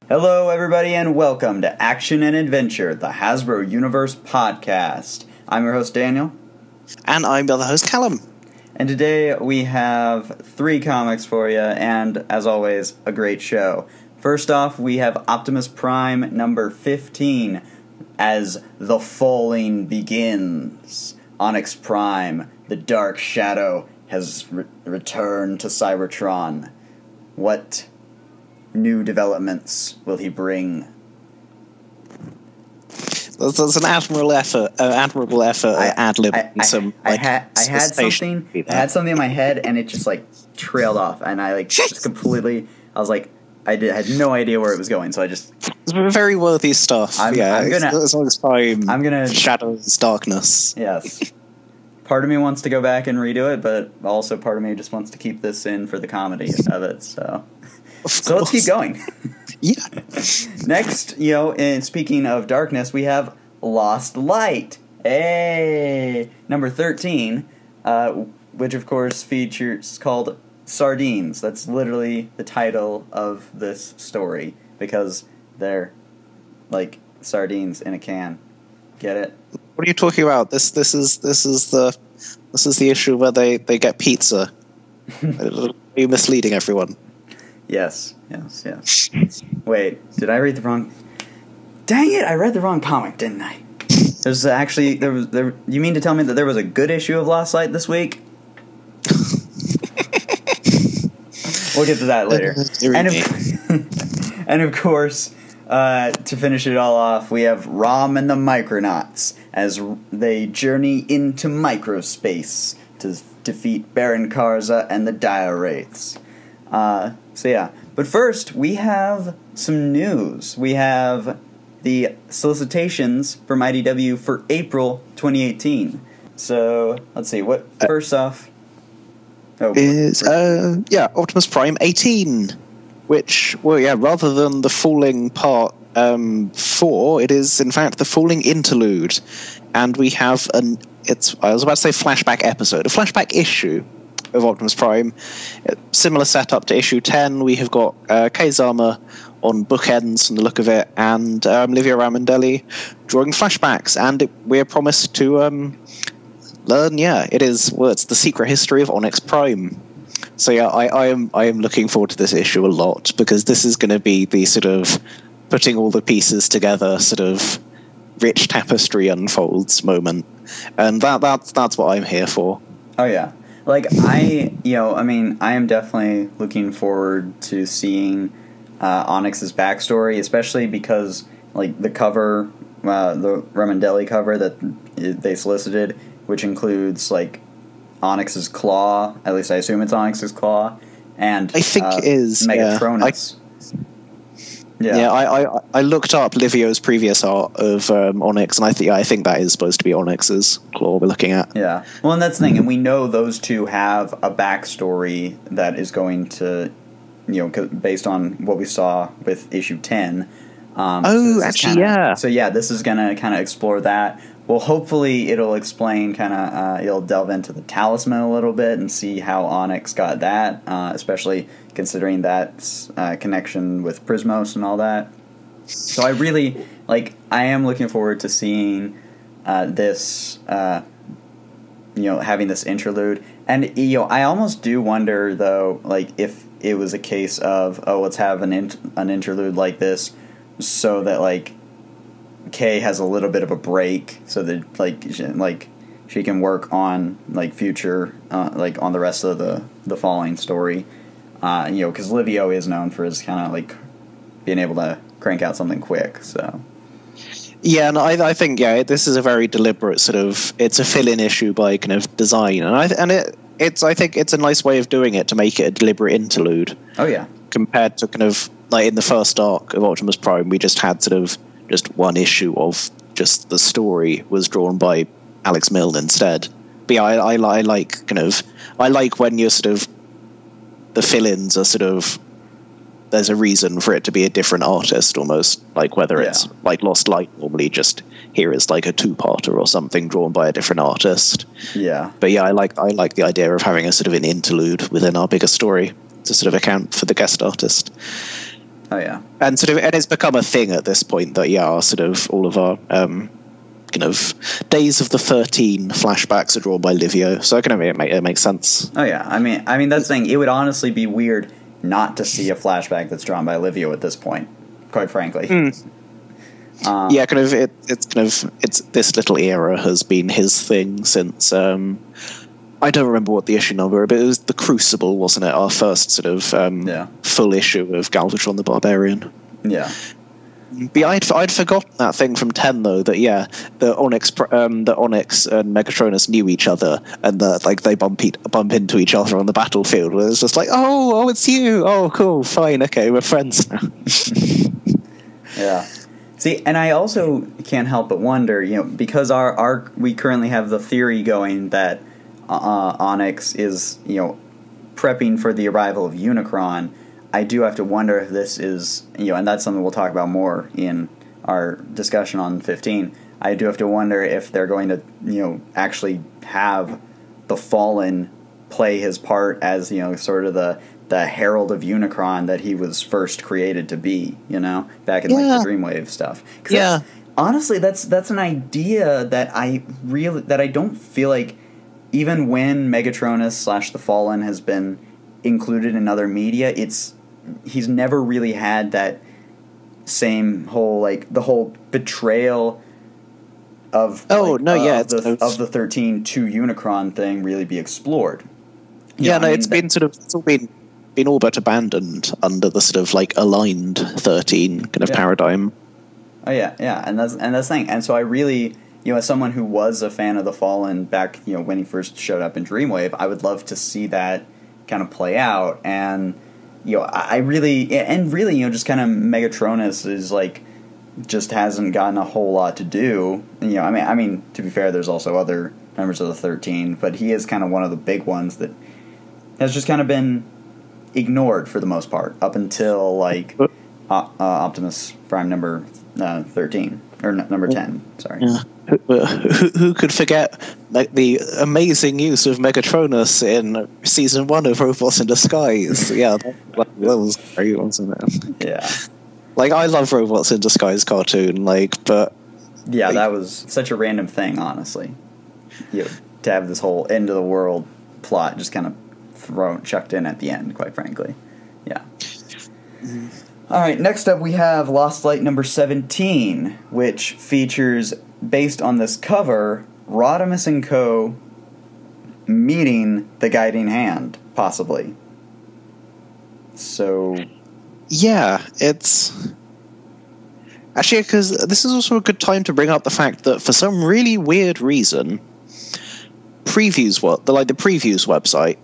Hello, everybody, and welcome to Action and Adventure, the Hasbro Universe Podcast. I'm your host, Daniel. And I'm the other host, Callum. And today we have 3 comics for you, and, as always, a great show. First off, we have Optimus Prime number 15, as the falling begins. Onyx Prime, the Dark Shadow, has returned to Cybertron. What new developments will he bring? There's an admirable effort ad-libbing some. I had something in my head, and it just trailed off, and I just completely. I was like, I had no idea where it was going, so I just. It's very worthy stuff. I'm gonna Shadows, Darkness. Yes. Part of me wants to go back and redo it, but also part of me just wants to keep this in for the comedy of it. So let's keep going. Yeah. Next, and speaking of darkness, we have Lost Light. Hey, number 13, which of course features called Sardines. That's literally the title of this story because they're like sardines in a can. Get it? What are you talking about? This is the issue where they get pizza. Are you misleading everyone? Yes. Wait, did I read the wrong? Dang it! I read the wrong comic, didn't I? You mean to tell me that there was a good issue of Lost Light this week? We'll get to that later. And of course, to finish it all off, we have Rom and the Micronauts as they journey into microspace to defeat Baron Karza and the Dire Wraiths. But first, we have some news. We have the solicitations from IDW for April 2018. So, let's see, first off... Optimus Prime 18, which, rather than the Falling Part 4, it is, in fact, the Falling Interlude. And we have I was about to say flashback episode, a flashback issue of Optimus Prime. Similar setup to issue 10. We have got Kazama on bookends from the look of it, and Livia Ramondelli drawing flashbacks, and we're promised to learn, it's the secret history of Onyx Prime. So I am looking forward to this issue a lot, because this is going to be the sort of putting all the pieces together, sort of rich tapestry unfolds moment, and that's what I'm here for. Oh yeah. I am definitely looking forward to seeing Onyx's backstory, especially because, the cover, the Ramondelli cover that they solicited, which includes, Onyx's claw, at least I assume it's Onyx's claw, and I think it is Megatronus. I looked up Livio's previous art of Onyx, and I think that is supposed to be Onyx's claw we're looking at. Yeah, well, and that's the thing, and we know those two have a backstory that is going to, based on what we saw with issue 10. So this is going to kind of explore that. Well, hopefully it'll explain it'll delve into the talisman a little bit and see how Onyx got that, especially considering that connection with Prismos and all that. So I really, I am looking forward to seeing this, having this interlude. And, I almost do wonder, though, if it was a case of, let's have an interlude like this so that, Kay has a little bit of a break so that she can work on future on the rest of the following story, because Livio is known for his kind of being able to crank out something quick. So no, I think this is a very deliberate sort of, it's a fill-in issue by kind of design, and I think it's a nice way of doing it to make it a deliberate interlude. Oh yeah, compared to kind of in the first arc of Optimus Prime, we just had sort of just one issue of just the story was drawn by Alex Milne instead. But I like when you're sort of, the fill-ins are sort of, there's a reason for it to be a different artist almost, whether it's Lost Light normally just here is a two-parter or something drawn by a different artist. Yeah. But I like the idea of having a sort of an interlude within our bigger story to sort of account for the guest artist. Oh yeah, and it's become a thing at this point that sort of all of our kind of Days of the 13 flashbacks are drawn by Livio, so it makes sense. Oh yeah, I mean that's the thing. It would honestly be weird not to see a flashback that's drawn by Livio at this point, quite frankly. It's this little era has been his thing since I don't remember what the issue number, but it was the Crucible, wasn't it? Our first sort of full issue of Galvatron the Barbarian. Yeah. But I'd forgotten that thing from 10 though, that the Onyx and Megatronus knew each other, and that like they bump into each other on the battlefield. And it was just like, oh, it's you. Oh, cool, fine, okay, we're friends now. Yeah. See, and I also can't help but wonder, because we currently have the theory going that Onyx is, prepping for the arrival of Unicron. I do have to wonder if this is, and that's something we'll talk about more in our discussion on 15. I do have to wonder if they're going to, actually have the Fallen play his part as, sort of the herald of Unicron that he was first created to be, back in like the Dreamwave stuff. Honestly, that's an idea that I don't feel like, even when Megatronus / the Fallen has been included in other media, he's never really had that same whole, like, the whole betrayal of the 13 to Unicron thing really be explored. It's all been all but abandoned under the sort of like aligned 13 kind of paradigm. Oh yeah, and that's the thing. And so I really, as someone who was a fan of the Fallen back, when he first showed up in Dreamwave, I would love to see that kind of play out. And I really, just kind of Megatronus is like, just hasn't gotten a whole lot to do. I mean, to be fair, there's also other members of the 13, but he is kind of one of the big ones that has just kind of been ignored for the most part up until like Optimus Prime number 13 or number 10. Sorry. Yeah. Who could forget like the amazing use of Megatronus in season 1 of Robots in Disguise? Yeah, that was great, wasn't it? Yeah. Like, I love Robots in Disguise cartoon, but yeah, that was such a random thing, honestly. To have this whole end of the world plot just kind of chucked in at the end, quite frankly. Yeah. Mm-hmm. All right, next up we have Lost Light number 17, which features, based on this cover, Rodimus and Co. meeting the Guiding Hand, possibly. So... yeah, it's... actually, because this is also a good time to bring up the fact that for some really weird reason, the Previews website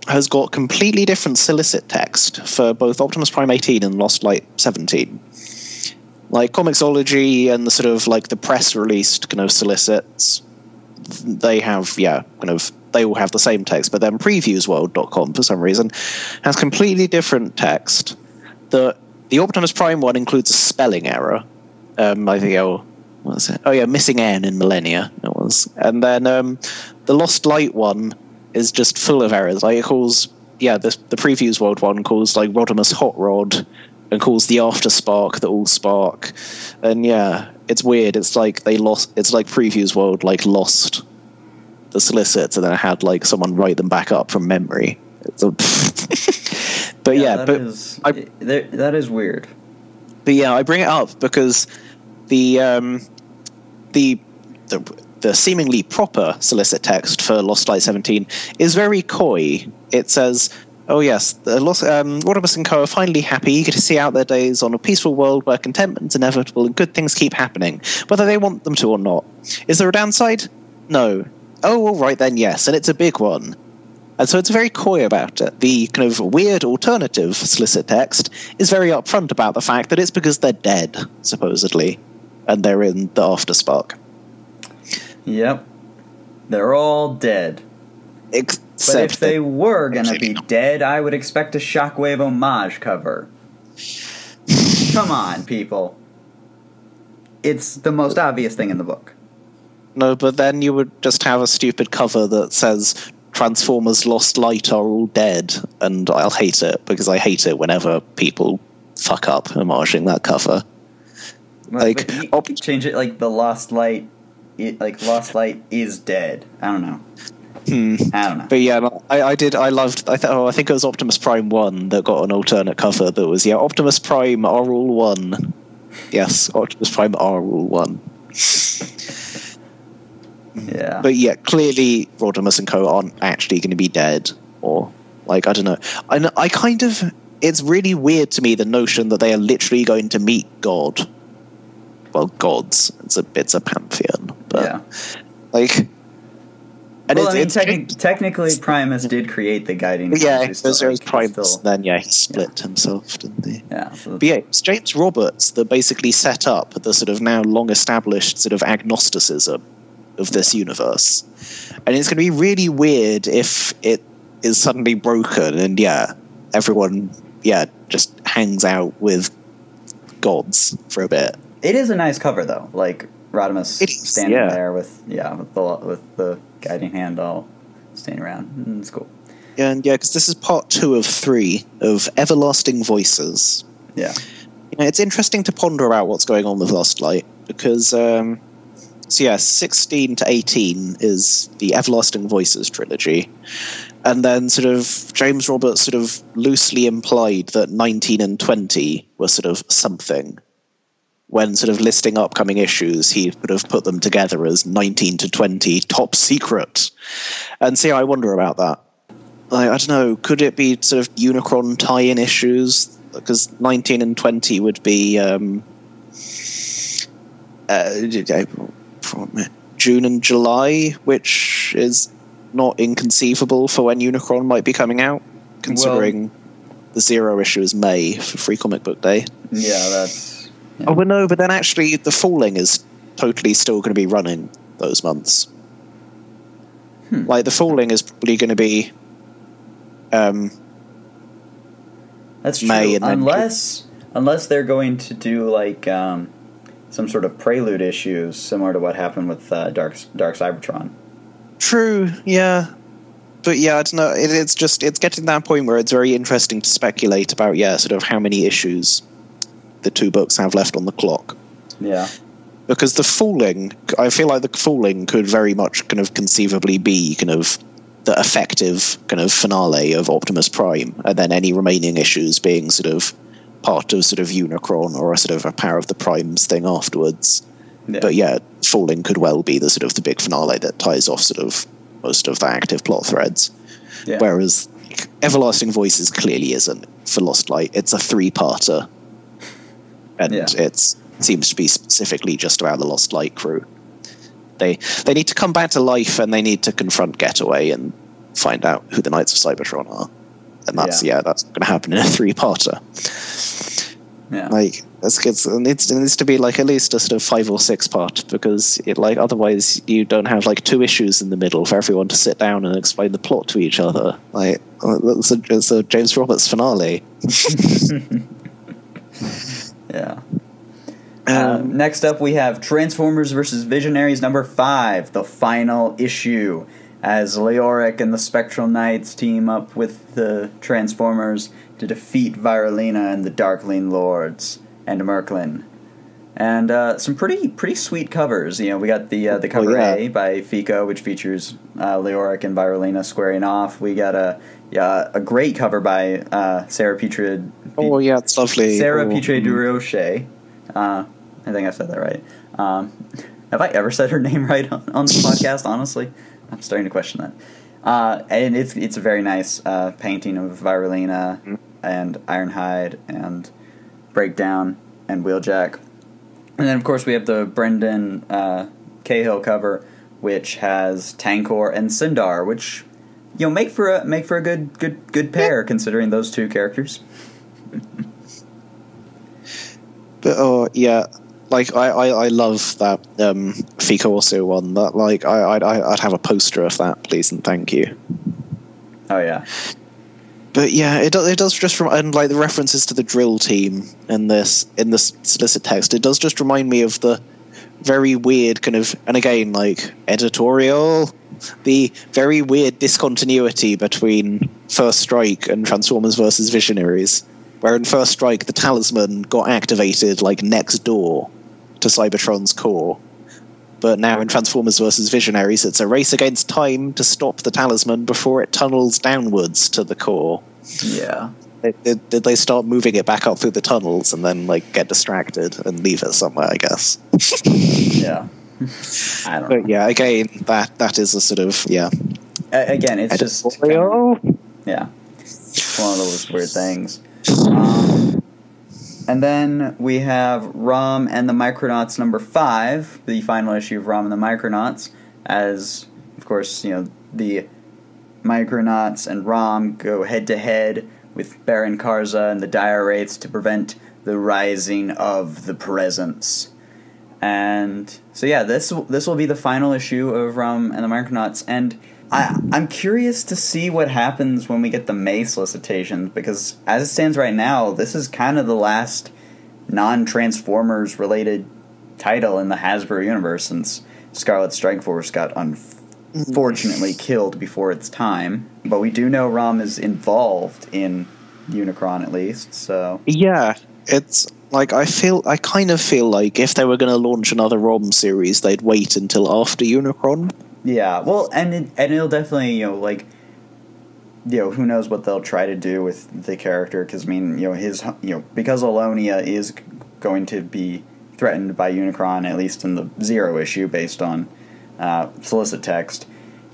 has got completely different solicit text for both Optimus Prime 18 and Lost Light 17. Like, Comixology and the sort of, like, the press-released kind of solicits, they have, they all have the same text, but then previewsworld.com, for some reason, has completely different text. The Optimus Prime one includes a spelling error. I think, what was it? Oh, yeah, missing N in Millennia, it was. And then the Lost Light one is just full of errors. Like, it calls, the Previews World one calls, like, Rodimus Hot Rod, and calls the After Spark the All Spark. And, it's weird. It's like Previews World, like, lost the solicits, and then had, like, someone write them back up from memory. But that is weird. But yeah, I bring it up because the seemingly proper solicit text for Lost Light 17 is very coy. It says, "Oh yes, Rodimus and Co. are finally happy, eager to see out their days on a peaceful world where contentment is inevitable and good things keep happening, whether they want them to or not. Is there a downside? No. Oh, all right then, yes, and it's a big one." And so it's very coy about it. The kind of weird alternative solicit text is very upfront about the fact that it's because they're dead, supposedly, and they're in the Afterspark. Yep. They're all dead. But if they were going to be dead, I would expect a Shockwave homage cover. Come on, people. It's the most obvious thing in the book. No, but then you would just have a stupid cover that says Transformers Lost Light are all dead, and I'll hate it, because I hate it whenever people fuck up homaging that cover. Like, but you could change it like the Lost Light. Lost Light is dead. I don't know. I don't know. But yeah, I think it was Optimus Prime 1 that got an alternate cover that was, Optimus Prime R Rule 1. Yes, Optimus Prime R Rule 1. Yeah. But yeah, clearly Rodimus and co aren't actually going to be dead. Or, I don't know. I kind of... It's really weird to me, the notion that they are literally going to meet God. Well, gods. It's a pantheon. But, yeah. Technically, Primus did create the guiding. Yeah, it was Primus. Then, he split himself, didn't he? Yeah. But yeah, it's James Roberts that basically set up the sort of now long-established sort of agnosticism of this universe. And it's going to be really weird if it is suddenly broken and, everyone, just hangs out with gods for a bit. It is a nice cover, though. Like, Rodimus standing there with the guiding hand all standing around. It's cool. Yeah, and because this is part 2 of 3 of Everlasting Voices. Yeah. It's interesting to ponder about what's going on with Lost Light, because, 16 to 18 is the Everlasting Voices trilogy. And then sort of James Roberts sort of loosely implied that 19 and 20 were sort of something. When sort of listing upcoming issues, he would have put them together as 19 to 20 top secret. And I wonder about that. I don't know, could it be sort of Unicron tie-in issues? Because 19 and 20 would be June and July, which is not inconceivable for when Unicron might be coming out, considering the 0 issue is May for Free Comic Book Day. Yeah, that's... Yeah. Oh, well, no, but then actually the Falling is totally still going to be running those months. Like, the Falling is probably going to be that's true. May and unless they're going to do, like, some sort of prelude issues similar to what happened with Dark Cybertron. True, yeah. But yeah, I don't know, it's getting to that point where it's very interesting to speculate about, sort of how many issues the 2 books have left on the clock. Yeah. Because the Falling, I feel like the Falling could very much kind of conceivably be kind of the effective kind of finale of Optimus Prime, and then any remaining issues being sort of part of sort of Unicron or a sort of a Power of the Primes thing afterwards. Yeah. But Falling could well be the sort of the big finale that ties off sort of most of the active plot threads. Yeah. Whereas Everlasting Voices clearly isn't for Lost Light. It's a 3-parter. And it seems to be specifically just about the Lost Light crew. They need to come back to life, and they need to confront Getaway and find out who the Knights of Cybertron are. And that's going to happen in a 3-parter. Yeah, like it needs to be like at least a sort of 5 or 6 part, because otherwise you don't have like 2 issues in the middle for everyone to sit down and explain the plot to each other. Like it's a James Roberts finale. Yeah. Next up, we have Transformers vs. Visionaries number 5, the final issue, as Leoric and the Spectral Knights team up with the Transformers to defeat Viralina and the Darkling Lords and Merklin. And some pretty sweet covers. We got the cover A by Fico, which features Leoric and Viralina squaring off. We got a great cover by Sarah Pitre. Oh yeah, it's lovely. Sarah Pitre Durocher. I think I said that right. Have I ever said her name right on the podcast? Honestly, I'm starting to question that. And it's a very nice painting of Viralina and Ironhide and Breakdown and Wheeljack. And then, of course, we have the Brendan Cahill cover, which has Tankor and Sindar, which make for a good pair, considering those 2 characters. But like I love that Fico also one. That like I'd have a poster of that, please and thank you. Oh yeah. But yeah, it does just and like the references to the drill team in the solicit text, it does just remind me of the very weird kind of, and again like editorial, the very weird discontinuity between First Strike and Transformers vs. Visionaries. where in First Strike the talisman got activated like next door to Cybertron's core. But now in Transformers vs. Visionaries, it's a race against time to stop the talisman before it tunnels downwards to the core. Yeah. Did they start moving it back up through the tunnels and then like get distracted and leave it somewhere, I guess? Yeah. I don't know. But yeah, again, that is a sort of, yeah. Again, it's just... yeah. It's one of those weird things. And then we have Rom and the Micronauts number 5, the final issue of Rom and the Micronauts, as, of course, you know, the Micronauts and Rom go head-to-head with Baron Karza and the Dire Wraiths to prevent the rising of the Presence. And so yeah, this will be the final issue of Rom and the Micronauts, and I'm curious to see what happens when we get the May solicitations, because as it stands right now, this is kind of the last non-Transformers related title in the Hasbro Universe, since Scarlet Strikeforce got unfortunately killed before its time. But we do know Rom is involved in Unicron, at least, so... Yeah, it's... like, I kind of feel like if they were going to launch another ROM series, they'd wait until after Unicron. Yeah, well, and it'll definitely, you know, like, you know, who knows what they'll try to do with the character, because, I mean, you know, because Alonia is going to be threatened by Unicron, at least in the Zero issue, based on solicit text,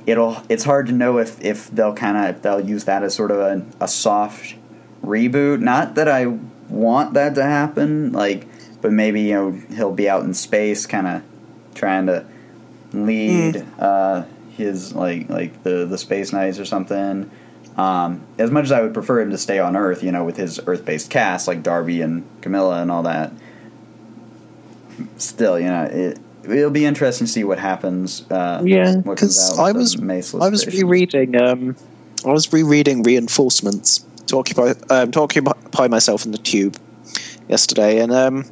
it's hard to know if they'll use that as sort of a soft reboot. Not that I want that to happen, like, but maybe, you know, he'll be out in space kind of trying to lead his like the Space Knights or something. As much as I would prefer him to stay on Earth, you know, with his Earth-based cast like Darby and Camilla and all that, still, you know, it'll be interesting to see what happens. Because I was rereading Reinforcements to occupy myself in the tube yesterday, and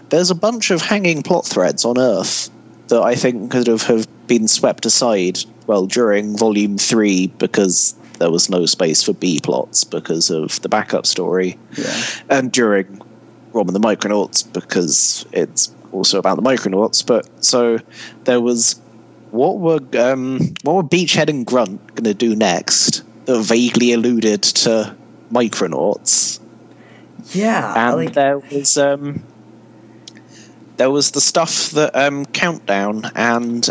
there's a bunch of hanging plot threads on Earth that I think could have been swept aside, well, during Volume 3, because there was no space for B plots because of the backup story, and during Rom and the Micronauts, because it's also about the Micronauts. But so there was, what were Beachhead and Grunt going to do next that vaguely alluded to Micronauts? Yeah, and there was the stuff that Countdown and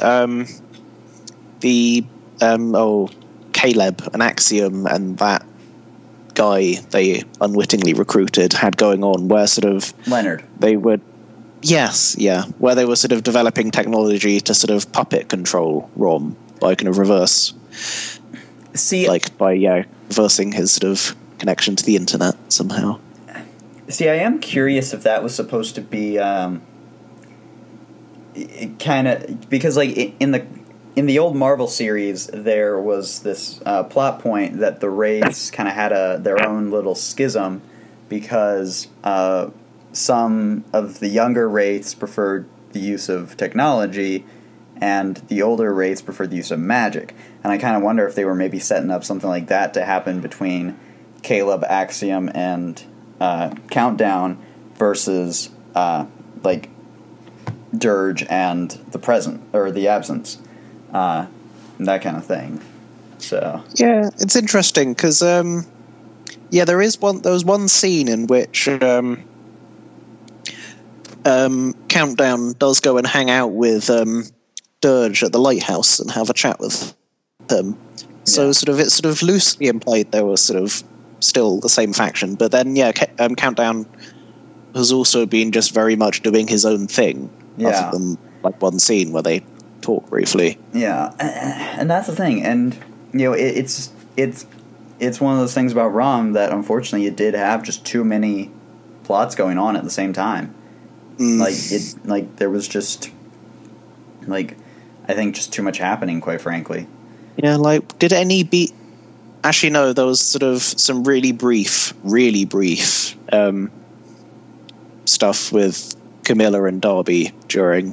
Caleb and Axiom and that guy they unwittingly recruited had going on, where sort of Leonard, they would, where they were sort of developing technology to sort of puppet control Rom by kind of reversing his sort of connection to the internet somehow. See, I am curious if that was supposed to be kind of, because like in the old Marvel series there was this plot point that the Wraiths kind of had their own little schism, because some of the younger Wraiths preferred the use of technology and the older Wraiths preferred the use of magic. And I kind of wonder if they were maybe setting up something like that to happen between Caleb, Axiom, and Countdown versus like Dirge and the Present, or the Absence, that kind of thing. So yeah, it's interesting because there was one scene in which Countdown does go and hang out with Dirge at the lighthouse and have a chat with him. So it's sort of loosely implied they were sort of still the same faction, but then Countdown has also been just very much doing his own thing. Other than like one scene where they talk briefly. Yeah, and that's the thing, and you know, it's one of those things about ROM that unfortunately it did have just too many plots going on at the same time. There was just I think just too much happening, quite frankly. Yeah, did any be? Actually, no. There was sort of some really brief stuff with Camilla and Darby during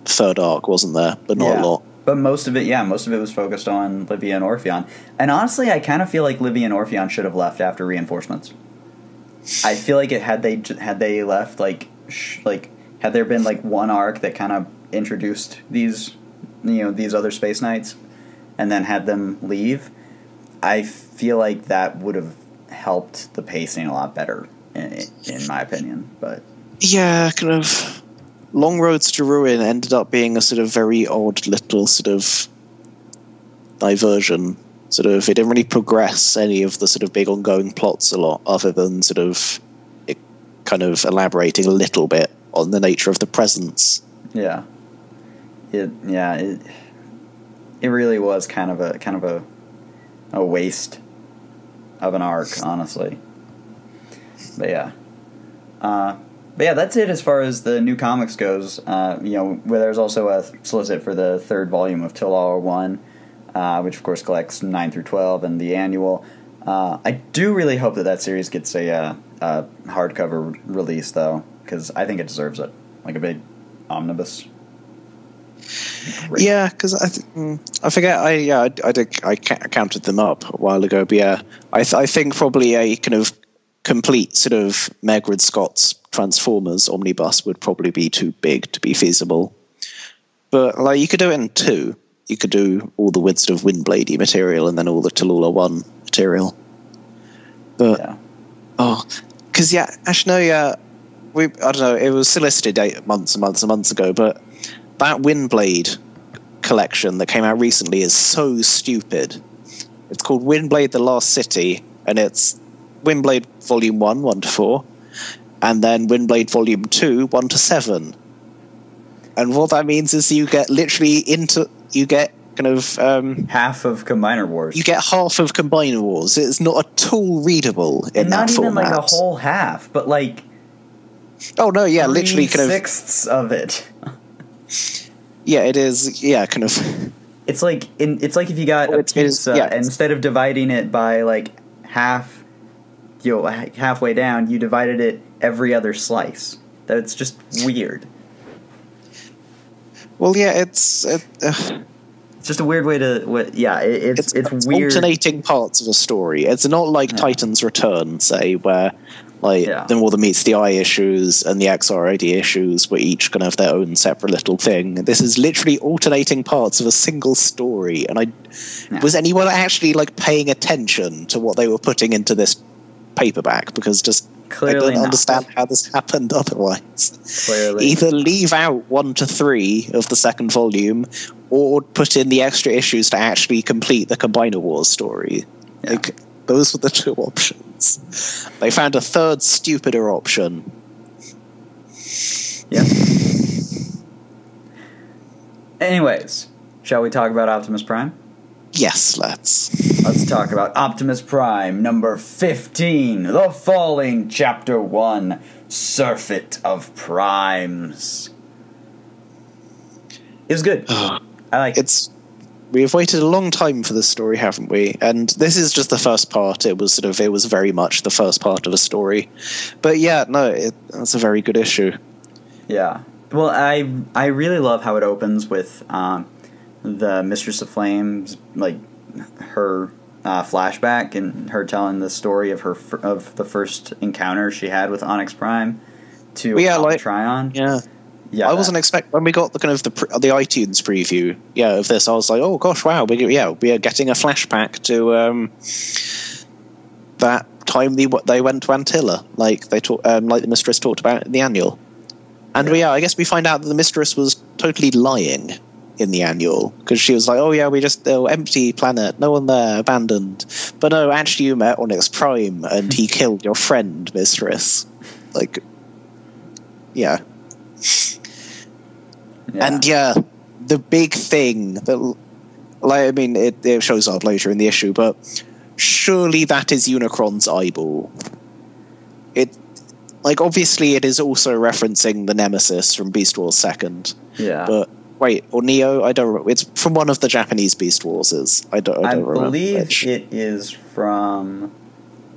the third arc, wasn't there? But not a lot. But most of it was focused on Livia and Orpheon. And honestly, I kind of feel like Livia and Orpheon should have left after Reinforcements. I feel like had they left had there been like one arc that kind of introduced these other Space Knights, and then had them leave, I feel like that would have helped the pacing a lot better, in my opinion. But yeah, kind of Long Roads to Ruin ended up being a sort of very odd little sort of diversion. Sort of, it didn't really progress any of the sort of big ongoing plots a lot, other than sort of it kind of elaborating a little bit on the nature of the presence. Yeah. It really was kind of a waste of an arc, honestly. But yeah, that's it as far as the new comics goes. Where there's also a solicit for the third volume of Till All Are One, which of course collects 9 through 12 and the annual. I do really hope that series gets a hardcover release, though, because I think it deserves it, like a big omnibus. Great. Yeah, because I forget. I counted them up a while ago, but yeah, I think probably a kind of complete sort of Megrid Scott's Transformers omnibus would probably be too big to be feasible. But like, you could do it in two. You could do all the sort of Windbladey material and then all the Tallulah 1 material. But because actually no, I don't know. It was solicited months and months and months ago, but that Windblade collection that came out recently is so stupid. It's called Windblade: The Last City, and it's Windblade Volume 1, 1 to 4, and then Windblade Volume 2, 1 to 7. And what that means is you get kind of half of Combiner Wars. You get half of Combiner Wars. It's not at all readable in and that format. Not even like a whole half, but like. Oh no! Yeah, literally kind of 3/6 of it. Yeah, it is. Yeah, kind of. It's like if you got a pizza, and instead of dividing it by like half, halfway down, you divided it every other slice. That's just weird. Well, yeah, it's just a weird way to. It's weird. Alternating parts of a story. It's not like Titan's Return, say, where the More Than Meets the Eye issues and the XRID issues were each going to have their own separate little thing. This is literally alternating parts of a single story. And was anyone actually like paying attention to what they were putting into this paperback? Because just clearly I don't understand how this happened otherwise. Clearly. Either leave out 1 to 3 of the second volume, or put in the extra issues to actually complete the Combiner Wars story. Yeah. Like, those were the two options. They found a third, stupider option. Yeah. Anyways, shall we talk about Optimus Prime? Yes, let's. Let's talk about Optimus Prime, number 15, The Falling, Chapter 1, Surfeit of Primes. It was good. I like it. We've waited a long time for this story, haven't we? And this is just the first part. It was very much the first part of a story. But yeah, no, that's a very good issue. Yeah. Well, I really love how it opens with the Mistress of Flames, like her flashback and her telling the story of of the first encounter she had with Onyx Prime to Tryon. Yeah. Yeah, I wasn't expecting when we got the kind of the iTunes preview, of this. I was like, oh gosh, wow, we are getting a flashback to that time they went to Antilla, like they like the Mistress talked about in the annual, and I guess we find out that the Mistress was totally lying in the annual, because she was like, oh yeah, we just empty planet, no one there, abandoned, but no, actually you met Onyx Prime and he killed your friend, Mistress, like, yeah. And the big thing that, like, I mean, it shows up later in the issue, but surely that is Unicron's eyeball. It, like, obviously it is also referencing the Nemesis from Beast Wars 2nd. Yeah. But wait, or Neo? I don't remember. It's from one of the Japanese Beast Warses. I don't remember. I believe which. It is from.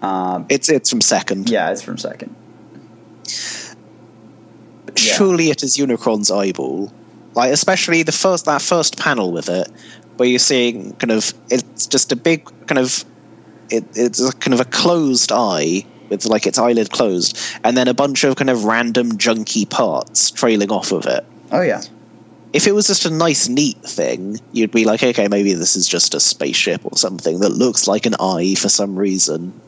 It's from 2nd. Yeah, it's from 2nd. Surely it is Unicron's eyeball. Like, especially that first panel with it, where you're seeing kind of, it's just a big kind of, it's a kind of a closed eye with like its eyelid closed, and then a bunch of kind of random junky parts trailing off of it. Oh yeah. If it was just a nice, neat thing, you'd be like, okay, maybe this is just a spaceship or something that looks like an eye for some reason.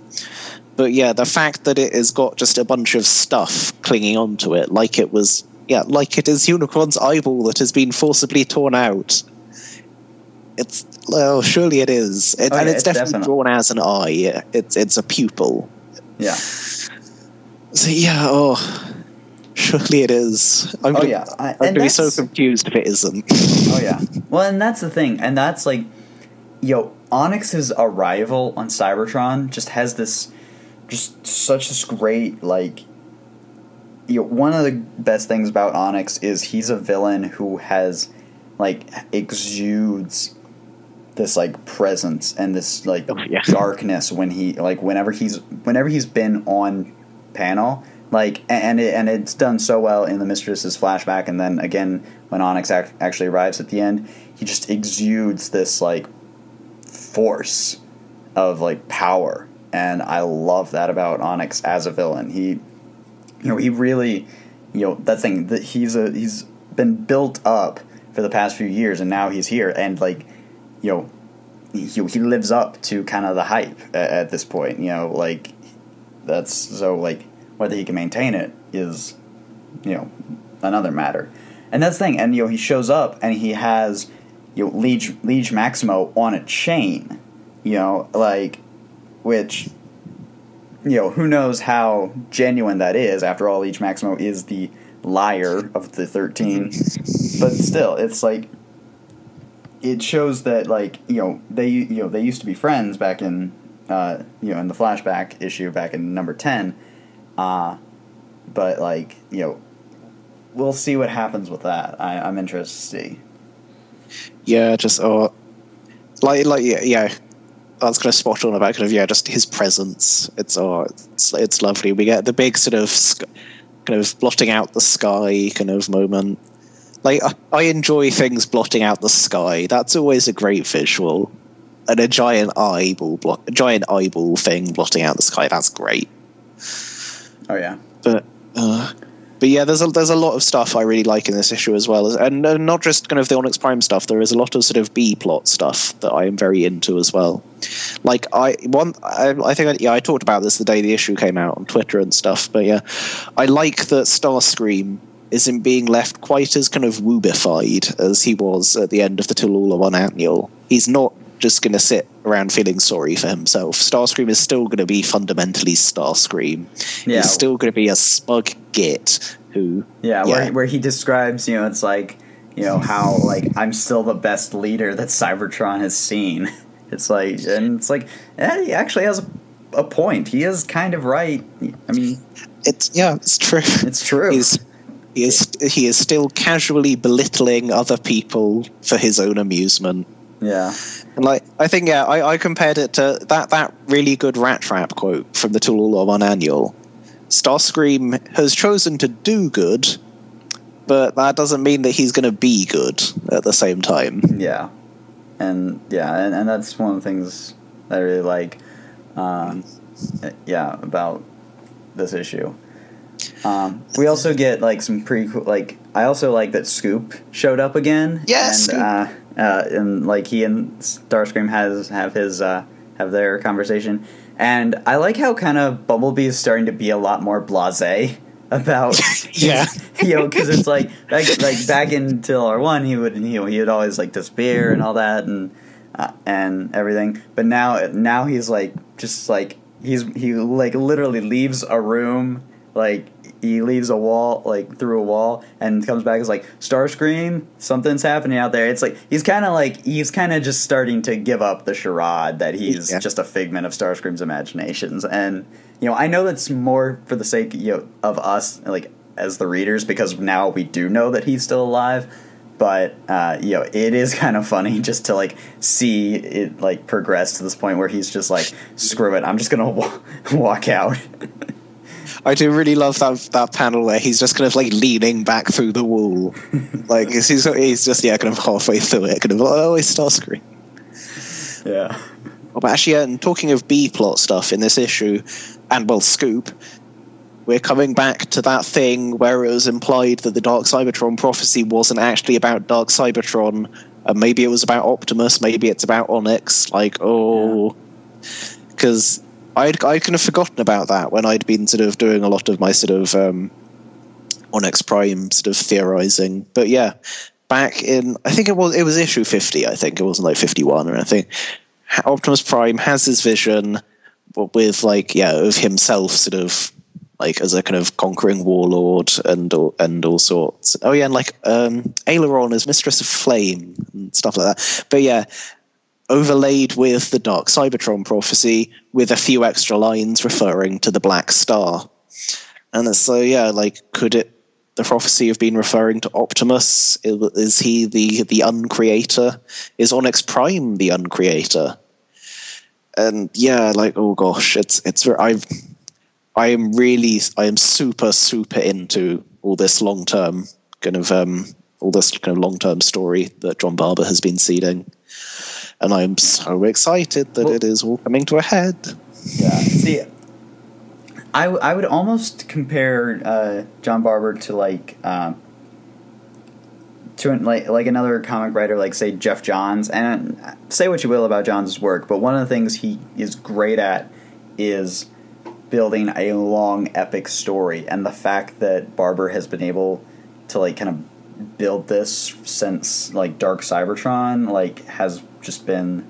But yeah, the fact that it has got just a bunch of stuff clinging onto it, like it is Unicron's eyeball that has been forcibly torn out. Surely it is. It's definitely drawn as an eye. It's a pupil. Yeah. So yeah, surely it is. I'm going to be so confused if it isn't. Oh yeah. Well, and that's the thing, and that's like, Onyx's arrival on Cybertron just has this, just such this great, like, one of the best things about Onyx is he's a villain who has, like, exudes this, like, presence and this, like, darkness when he, like, whenever he's been on panel, like, and it's done so well in the Mistress's flashback, and then again when Onyx actually arrives at the end, he just exudes this, like, force of, like, power, and I love that about Onyx as a villain. He really, that thing that he's been built up for the past few years, and now he's here, and like, he lives up to kind of the hype at this point. Like, that's so, like, whether he can maintain it is, another matter. And that's the thing. And he shows up and he has Liege Maximo on a chain, like, which, who knows how genuine that is. After all, Liege Maximo is the liar of the 13. But still, it's like, it shows that, like, they used to be friends back in in the flashback issue back in number 10. But, like, we'll see what happens with that. I'm interested to see. Yeah, just yeah. I was kind of spot on about kind of just his presence. It's lovely. We get the big sort of kind of blotting out the sky kind of moment. Like, I enjoy things blotting out the sky. That's always a great visual. And a giant eyeball thing blotting out the sky. That's great. Oh yeah. But yeah, there's a lot of stuff I really like in this issue as well, and not just kind of the Onyx Prime stuff. There is a lot of sort of B plot stuff that I am very into as well. Like I talked about this the day the issue came out on Twitter and stuff. But yeah, I like that Starscream isn't being left quite as kind of woobified as he was at the end of the Tallulah One annual. He's not just going to sit around feeling sorry for himself. Starscream is still going to be fundamentally Starscream. Yeah. He's still going to be a smug git who... Yeah, where he describes, it's like, how, like, I'm still the best leader that Cybertron has seen. It's like, he actually has a point. He is kind of right. I mean... It's true. It's true. He is still casually belittling other people for his own amusement. Yeah. And like, I think, I compared it to that really good Rat Trap quote from the Tallulah One annual. Starscream has chosen to do good, but that doesn't mean that he's going to be good at the same time. Yeah. And that's one of the things that I really like, about this issue. We also get, like, some pretty cool, like, I also like that Scoop showed up again. Yes. And like he and Starscream have their conversation, and I like how kind of Bumblebee is starting to be a lot more blasé about because it's like back in TLR1 he would always like disappear and all that and everything, but now he's like just like he like literally leaves a room, like he leaves a wall, like through a wall, and comes back as like, Starscream, something's happening out there. It's like he's kind of just starting to give up the charade that he's just a figment of Starscream's imaginations. And I know that's more for the sake of us, like as the readers, because now we do know that he's still alive. But it is kind of funny just to like see it like progress to this point where he's just like, screw it, I'm just gonna walk out. I do really love that panel where he's just kind of like leaning back through the wall, like he's just kind of halfway through it, kind of it's Starscream. Yeah. Oh, but actually, and talking of B-plot stuff in this issue, and, well, Scoop, we're coming back to that thing where it was implied that the Dark Cybertron prophecy wasn't actually about Dark Cybertron, and maybe it was about Optimus, maybe it's about Onyx, like, oh... Because I'd kind of forgotten about that when I'd been sort of doing a lot of my sort of Onyx Prime sort of theorizing. But yeah, back in, I think it was issue 50, I think, it wasn't like 51 or anything. Optimus Prime has his vision with, like, yeah, of himself sort of like as a kind of conquering warlord and all sorts. Oh yeah, and like Aileron is Mistress of Flame and stuff like that. But yeah, overlaid with the Dark Cybertron prophecy with a few extra lines referring to the Black Star. And so yeah, like, could the prophecy have been referring to Optimus? Is he the uncreator? Is Onyx Prime the uncreator? And yeah, like, oh gosh, I am super into all this long-term kind of long-term story that John Barber has been seeding, and I'm so excited that it is all coming to a head. Yeah, see, I would almost compare John Barber to like another comic writer, like say Jeff Johns, and say what you will about Johns' work, but one of the things he is great at is building a long epic story, and the fact that Barber has been able to like kind of build this since like Dark Cybertron like has just been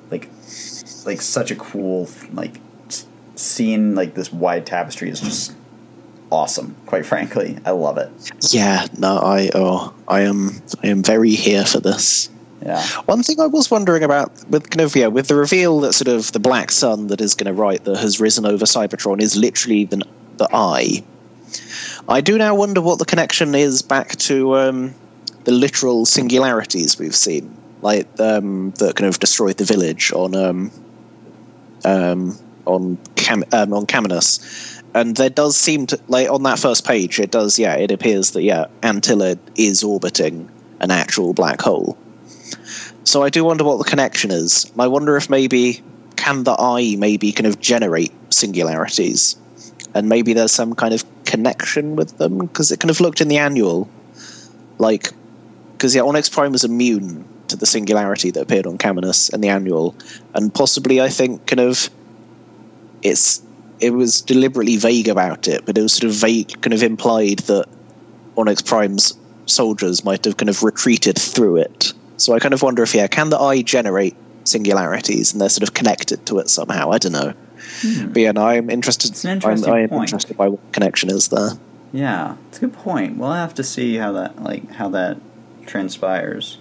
like such a cool, like, seeing like this wide tapestry is just awesome, quite frankly. I love it. Yeah, no, I am very here for this. Yeah. One thing I was wondering about with with the reveal that sort of the black sun that is going to write that has risen over Cybertron is literally the eye. I do now wonder what the connection is back to the literal singularities we've seen, like that kind of destroyed the village on Caminus. And there does seem to, like, on that first page, it appears that Antilla is orbiting an actual black hole. So I do wonder what the connection is. And I wonder if maybe can the eye maybe kind of generate singularities, and maybe there's some kind of connection with them, because it kind of looked in the annual like, because Onyx Prime was immune to the singularity that appeared on Caminus in the annual, and possibly I think kind of it was deliberately vague about it, but it was sort of vague, kind of implied that Onyx Prime's soldiers might have kind of retreated through it. So I kind of wonder if, can the eye generate singularities and they're sort of connected to it somehow? I don't know. But yeah, no, I'm interested. It's an interesting I'm point. interested by what the connection is there. Yeah, it's a good point. We'll have to see how that transpires.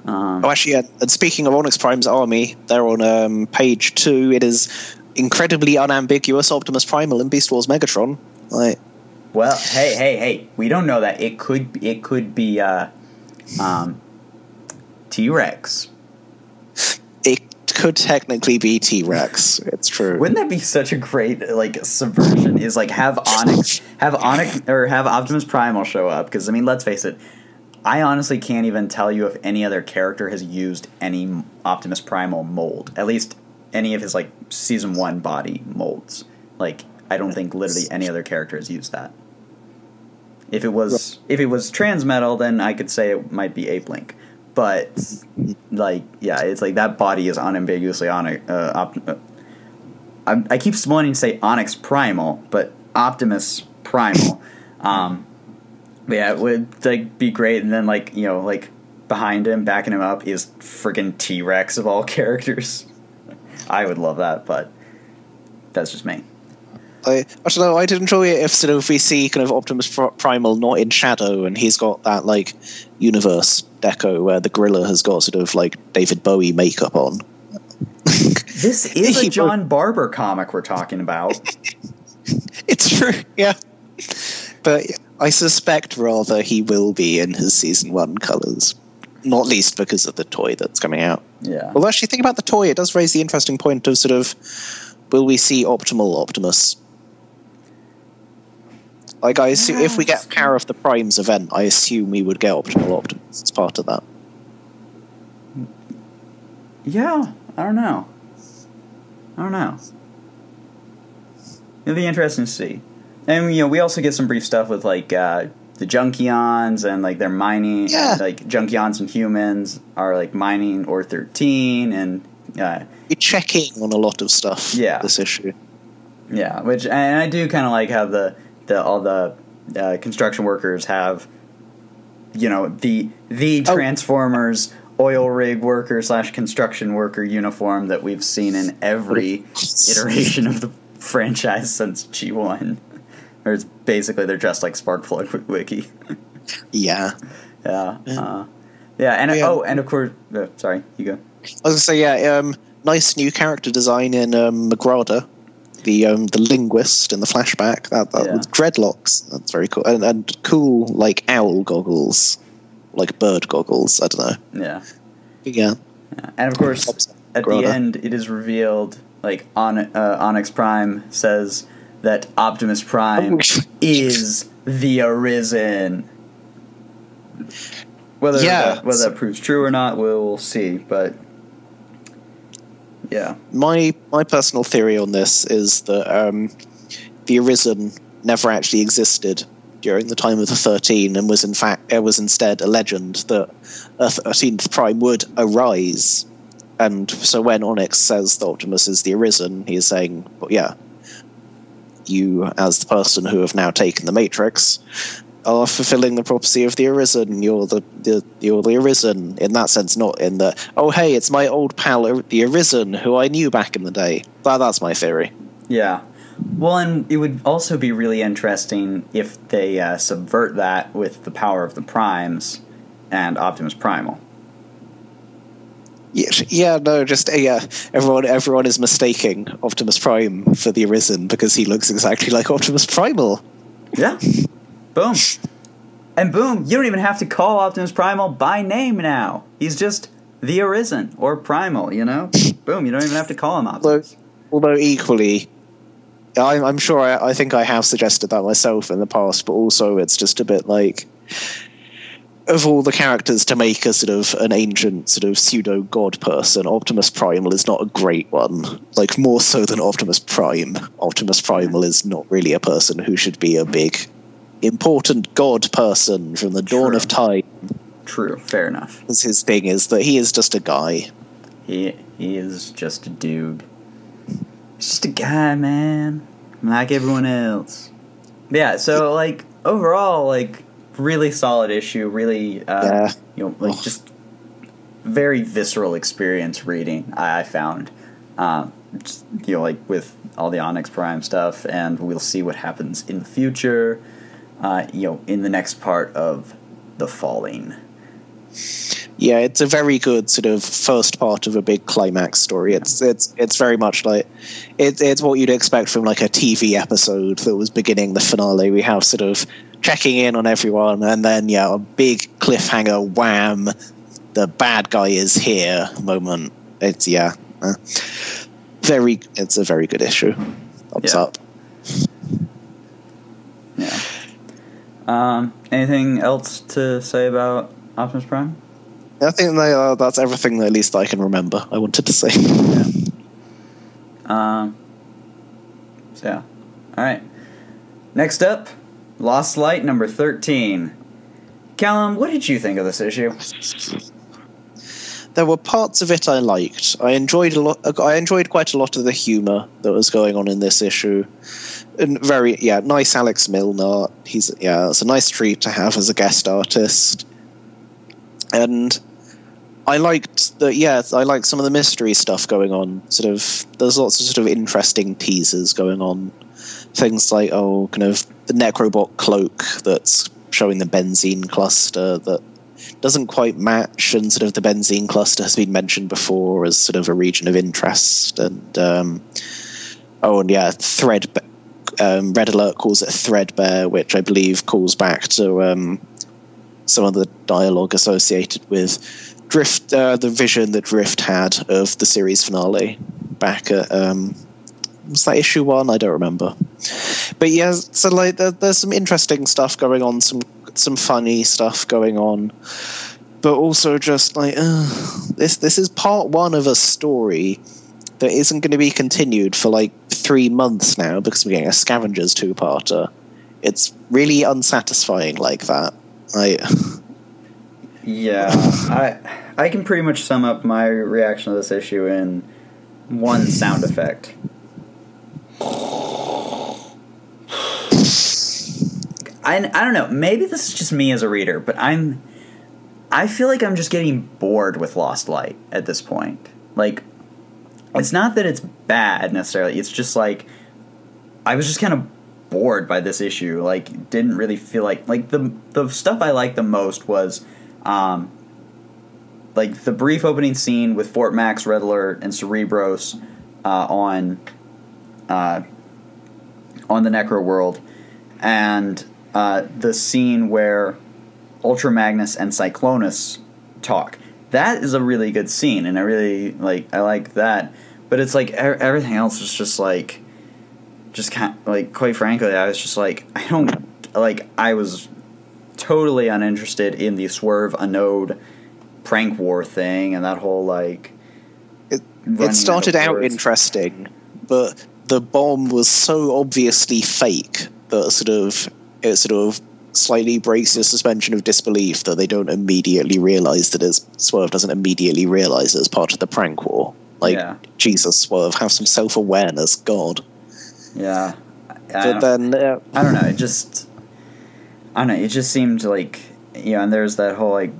Actually, and speaking of Onyx Prime's army, they're on page 2. It is incredibly unambiguous Optimus Primal and Beast Wars Megatron. Like, well, hey, we don't know that. It could be T-Rex. It could technically be T-Rex. It's true. Wouldn't that be such a great like subversion? Is like have Optimus Primal show up? Because I mean, let's face it, I honestly can't even tell you if any other character has used any Optimus Primal mold. At least any of his like season 1 body molds. Like, I don't think literally any other character has used that. If it was Transmetal, then I could say it might be Ape Link. But like, yeah, it's like that body is unambiguously I keep wanting to say Onyx Primal, but Optimus Primal. But yeah, it would like be great. And then like, you know, like behind him, backing him up is friggin' T-Rex of all characters. I would love that, but that's just me. I don't know. I'd enjoy it if sort of we see kind of Optimus Primal not in shadow, and he's got that like universe deco where the gorilla has got sort of like David Bowie makeup on. This is a John Barber comic we're talking about. It's true, yeah. But I suspect rather he will be in his season 1 colors, not least because of the toy that's coming out. Yeah. Well, actually, think about the toy. It does raise the interesting point of sort of, will we see Optimal Optimus? Like, I assume if we get Power of the Primes event, I assume we would get Optimal Optimus as part of that. Yeah, I don't know. It'll be interesting to see. And we also get some brief stuff with like the Junkions and like their mining. Yeah. Like Junkions and humans are like mining Ore 13 and you're checking on a lot of stuff. Yeah. This issue. Yeah, and I do kind of like how all the construction workers have, the Transformers oil rig worker / construction worker uniform that we've seen in every iteration of the franchise since G1. Or it's basically they're dressed like Sparkplug with Wiki. Yeah. Yeah. And and of course, sorry, you go. I was gonna say, nice new character design in Magrada, the linguist in the flashback. That with dreadlocks. That's very cool, and cool like owl goggles, like bird goggles. I don't know. Yeah. Yeah. And of course, at the end, it is revealed like Onyx Prime says that Optimus Prime is the Arisen. Whether that proves true or not, we'll see. But yeah, my personal theory on this is that the Arisen never actually existed during the time of the 13, and was instead a legend that a 13th Prime would arise. And so when Onyx says that Optimus is the Arisen, he is saying, well, yeah, you, as the person who have now taken the Matrix, are fulfilling the prophecy of the Arisen. You're the Arisen in that sense, not in the, oh hey, it's my old pal the Arisen who I knew back in the day. That's my theory. Yeah. Well, and it would also be really interesting if they subvert that with the power of the Primes and Optimus Primal. Everyone is mistaking Optimus Prime for the Arisen because he looks exactly like Optimus Primal. Yeah. Boom. And boom, you don't even have to call Optimus Primal by name now. He's just the Arisen, or Primal, Boom, you don't even have to call him Optimus. Although equally, I'm sure I think I have suggested that myself in the past, but also it's just a bit like, of all the characters to make a sort of an ancient sort of pseudo god person, Optimus Primal is not a great one. Like, more so than Optimus Prime. Optimus Primal is not really a person who should be a big, important god person from the dawn of time. True, fair enough. Because his thing is that he is just a guy. He is just a dude. He's just a guy, man. Like everyone else. Yeah, so, like, overall, like, really solid issue, really, just very visceral experience reading, I found. Like, with all the Onyx Prime stuff, and we'll see what happens in the future, in the next part of The Falling. Yeah, it's a very good sort of first part of a big climax story. It's very much like it's what you'd expect from like a TV episode that was beginning the finale. We have sort of checking in on everyone, and then a big cliffhanger. Wham! The bad guy is here. Moment. It's a very good issue. Thumbs up. Yeah. Anything else to say about Optimus Prime? I think that's everything that at least I can remember I wanted to say. Alright. Next up, Lost Light number 13. Callum, what did you think of this issue? There were parts of it I liked. I enjoyed quite a lot of the humour that was going on in this issue. And nice Alex Milner. It's a nice treat to have as a guest artist. And I liked some of the mystery stuff going on. There's lots of sort of interesting teasers going on. Things like, kind of the Necrobot cloak that's showing the benzene cluster that doesn't quite match, and sort of the benzene cluster has been mentioned before as sort of a region of interest. And Red Alert calls it threadbare, which I believe calls back to some of the dialogue associated with Drift, the vision that Drift had of the series finale back at was that issue 1? I don't remember. But so like there's some interesting stuff going on, some funny stuff going on. but also just like, this is part one of a story that isn't going to be continued for like 3 months now because we're getting a Scavengers 2-parter. It's really unsatisfying like that. Yeah, I can pretty much sum up my reaction to this issue in one sound effect. I don't know, maybe this is just me as a reader, but I feel like I'm just getting bored with Lost Light at this point. Like, it's not that it's bad necessarily, it's just like I was just kind of bored by this issue. Like, didn't really feel like the stuff I liked the most was like the brief opening scene with Fort Max, Red Alert, and Cerebros on the Necro World, and the scene where Ultra Magnus and Cyclonus talk. That is a really good scene, and I like that. But it's like everything else is just like, just kind of, like, quite frankly, I was just like, I was totally uninterested in the Swerve Anode prank war thing, and that whole like. It started out interesting, but the bomb was so obviously fake that it sort of slightly breaks the suspension of disbelief that they don't immediately realize that Swerve doesn't immediately realize it's part of the prank war. Like, yeah. Jesus, Swerve, have some self-awareness, God. Yeah. I don't know, it just seemed like, you know, and there's that whole, like,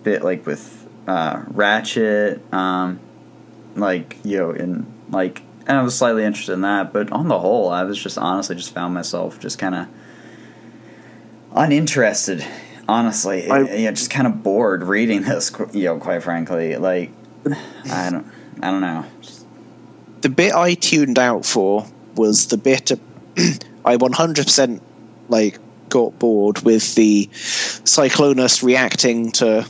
bit, like, with Ratchet, like, you know, and I was slightly interested in that, but on the whole, I was just honestly just found myself just kind of uninterested, honestly. Just kind of bored reading this, you know, quite frankly. Like, I don't know. The bit I tuned out for was the bit I 100% like got bored with the Cyclonus reacting to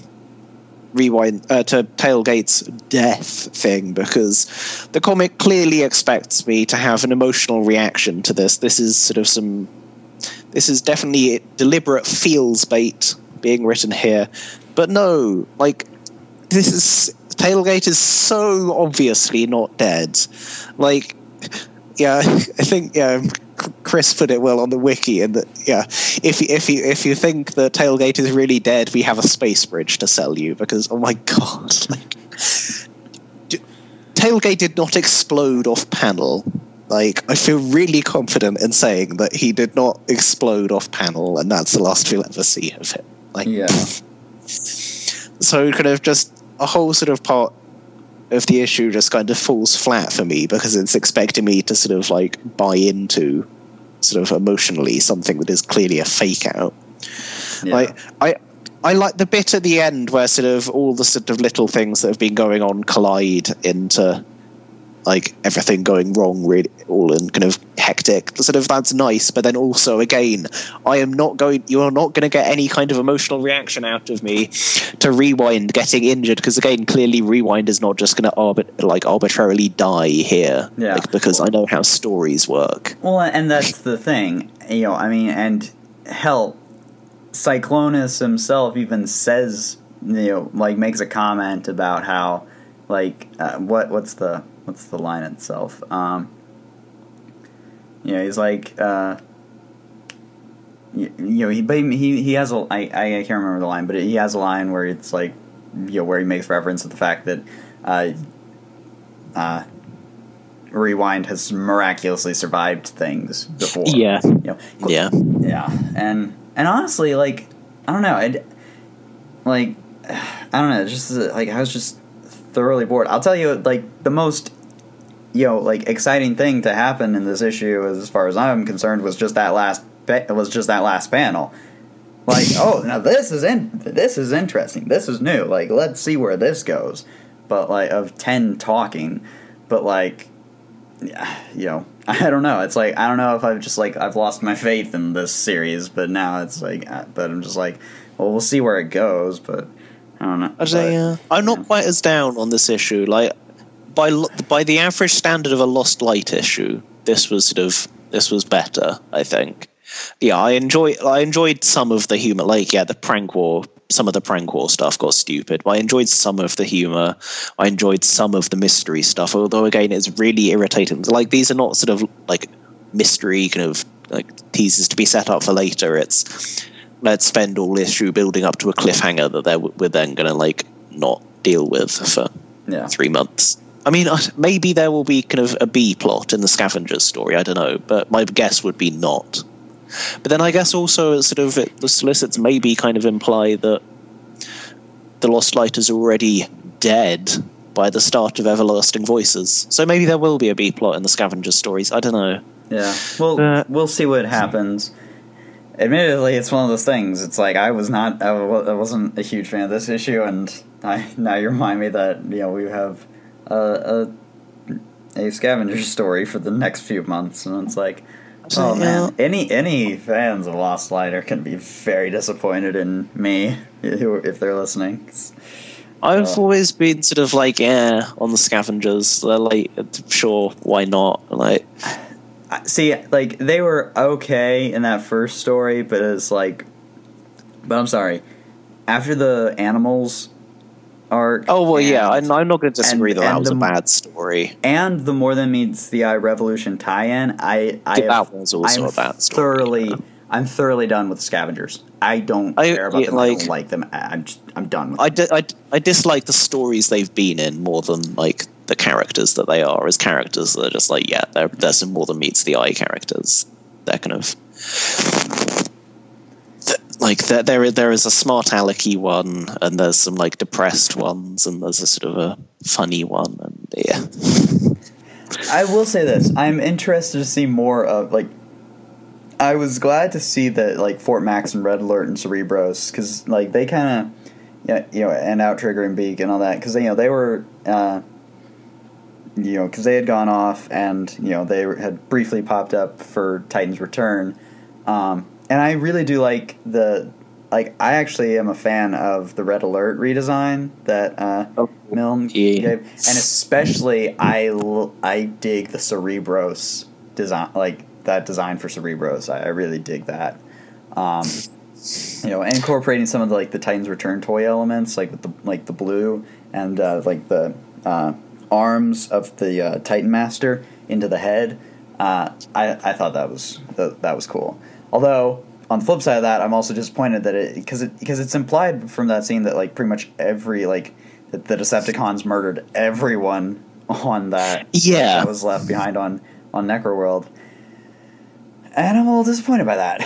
to Tailgate's death thing, because the comic clearly expects me to have an emotional reaction to this. This is definitely deliberate feels bait being written here. But no, like, Tailgate is so obviously not dead. Like, yeah, I think, yeah, Chris put it well on the wiki, and that, yeah, if you think the Tailgate is really dead, we have a space bridge to sell you, because, oh my god, like, Tailgate did not explode off panel. Like, I feel really confident in saying that he did not explode off panel, and that's the last we'll ever see of him. Like, yeah. So kind of just a whole sort of part of the issue just kind of falls flat for me, because it's expecting me to sort of like buy into sort of emotionally something that is clearly a fake out. Yeah. Like, I like the bit at the end where sort of all the sort of little things that have been going on collide into like everything going wrong, really, all in kind of hectic. Sort of, that's nice, but then also again, you are not going to get any kind of emotional reaction out of me to Rewind getting injured, because again, clearly Rewind is not just going to arbitrarily die here, yeah. Like, because I know how stories work. Well, and that's the thing, you know. I mean, and hell, Cyclonus himself even says, you know, like, makes a comment about how, like, what's the line itself? You know, he's like, you know, he has a, I can't remember the line, but he has a line where it's like, you know, where he makes reference to the fact that Rewind has miraculously survived things before. Yeah. You know, yeah. Yeah. And honestly, like, I don't know, just like, I was just thoroughly bored. I'll tell you, like, the most, you know, like, exciting thing to happen in this issue, as far as I'm concerned, was just that last panel. Like, oh, now this is interesting. This is new. Like, let's see where this goes. But, like, of 10 talking, but, like, yeah, you know, I don't know. It's like, I don't know if I've lost my faith in this series, but now it's like, but I'm just like, well, we'll see where it goes, but I don't know. I'm not quite as down on this issue. Like, by the average standard of a Lost Light issue, this was better, I think. Yeah, I enjoyed some of the humor, like the prank war. Some of the prank war stuff got stupid, but I enjoyed some of the humor. I enjoyed some of the mystery stuff, although again, it's really irritating. Like, these are not sort of like mystery kind of like teasers to be set up for later. It's let's spend all issue building up to a cliffhanger that we're then going to like not deal with for 3 months. I mean, maybe there will be kind of a B plot in the Scavengers story. I don't know, but my guess would be not. But then I guess also the solicits maybe kind of imply that the Lost Light is already dead by the start of Everlasting Voices. So maybe there will be a B plot in the Scavengers stories. I don't know. Yeah, well, we'll see what happens. Admittedly, it's one of those things. It's like I wasn't a huge fan of this issue, and now you remind me that we have a Scavengers story for the next few months, and it's like, oh man, any fans of Lost Light are going to be very disappointed in me if they're listening. I've always been sort of like, on the Scavengers. They're like, sure, why not? Like, see, like, they were okay in that first story, but it's like, but I'm sorry, after the animals arc. Oh well, I'm not going to disagree that was a bad story. And the More Than Meets the Eye Revolution tie-in, that was also a bad story. I'm thoroughly done with the Scavengers. I don't care about them. I don't like them. I'm done with them. I dislike the stories they've been in more than like the characters that they are as characters. They're just like, they're some More Than Meets the Eye characters. They're kind of like there is a smart alecky one, and there's some like depressed ones, and there's a sort of a funny one, and I will say this: I'm interested to see more of like. I was glad to see that like Fort Max and Red Alert and Cerebros, because like they kind of, and Outrigger and Beak and all that, because they were, because they had gone off and they had briefly popped up for Titan's Return, and I really do like I actually am a fan of the Red Alert redesign that Milne gave, and especially I dig the Cerebros design, like. That design for Cerebros, I really dig that. Incorporating some of the like the Titan's Return toy elements, like with the blue and like the arms of the Titan Master into the head. I thought that was cool. Although on the flip side of that, I'm also disappointed that because it's implied from that scene that like pretty much every like that the Decepticons murdered everyone on that that was left behind on Necroworld. And I'm a little disappointed by that.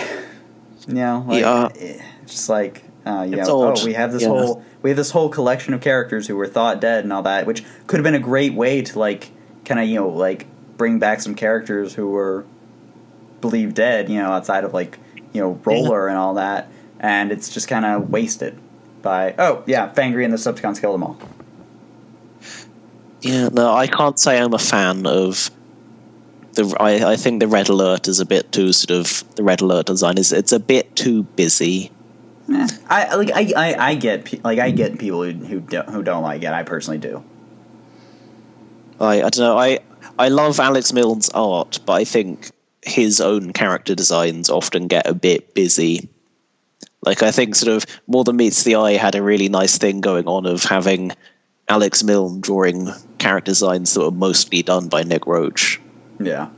Just like we have this whole collection of characters who were thought dead and all that, which could have been a great way to like kind of like bring back some characters who were believed dead, outside of like Roller and all that, and it's just kind of wasted by Fangry and the Decepticons killed them all. Yeah, no, I can't say I'm a fan of. I think the Red Alert is a bit too the Red Alert design it's a bit too busy. I get people who don't like it. I personally do. I don't know. I love Alex Milne's art, but I think his own character designs often get a bit busy. Like I think More Than Meets the Eye had a really nice thing going on of having Alex Milne drawing character designs that were mostly done by Nick Roach. Yeah.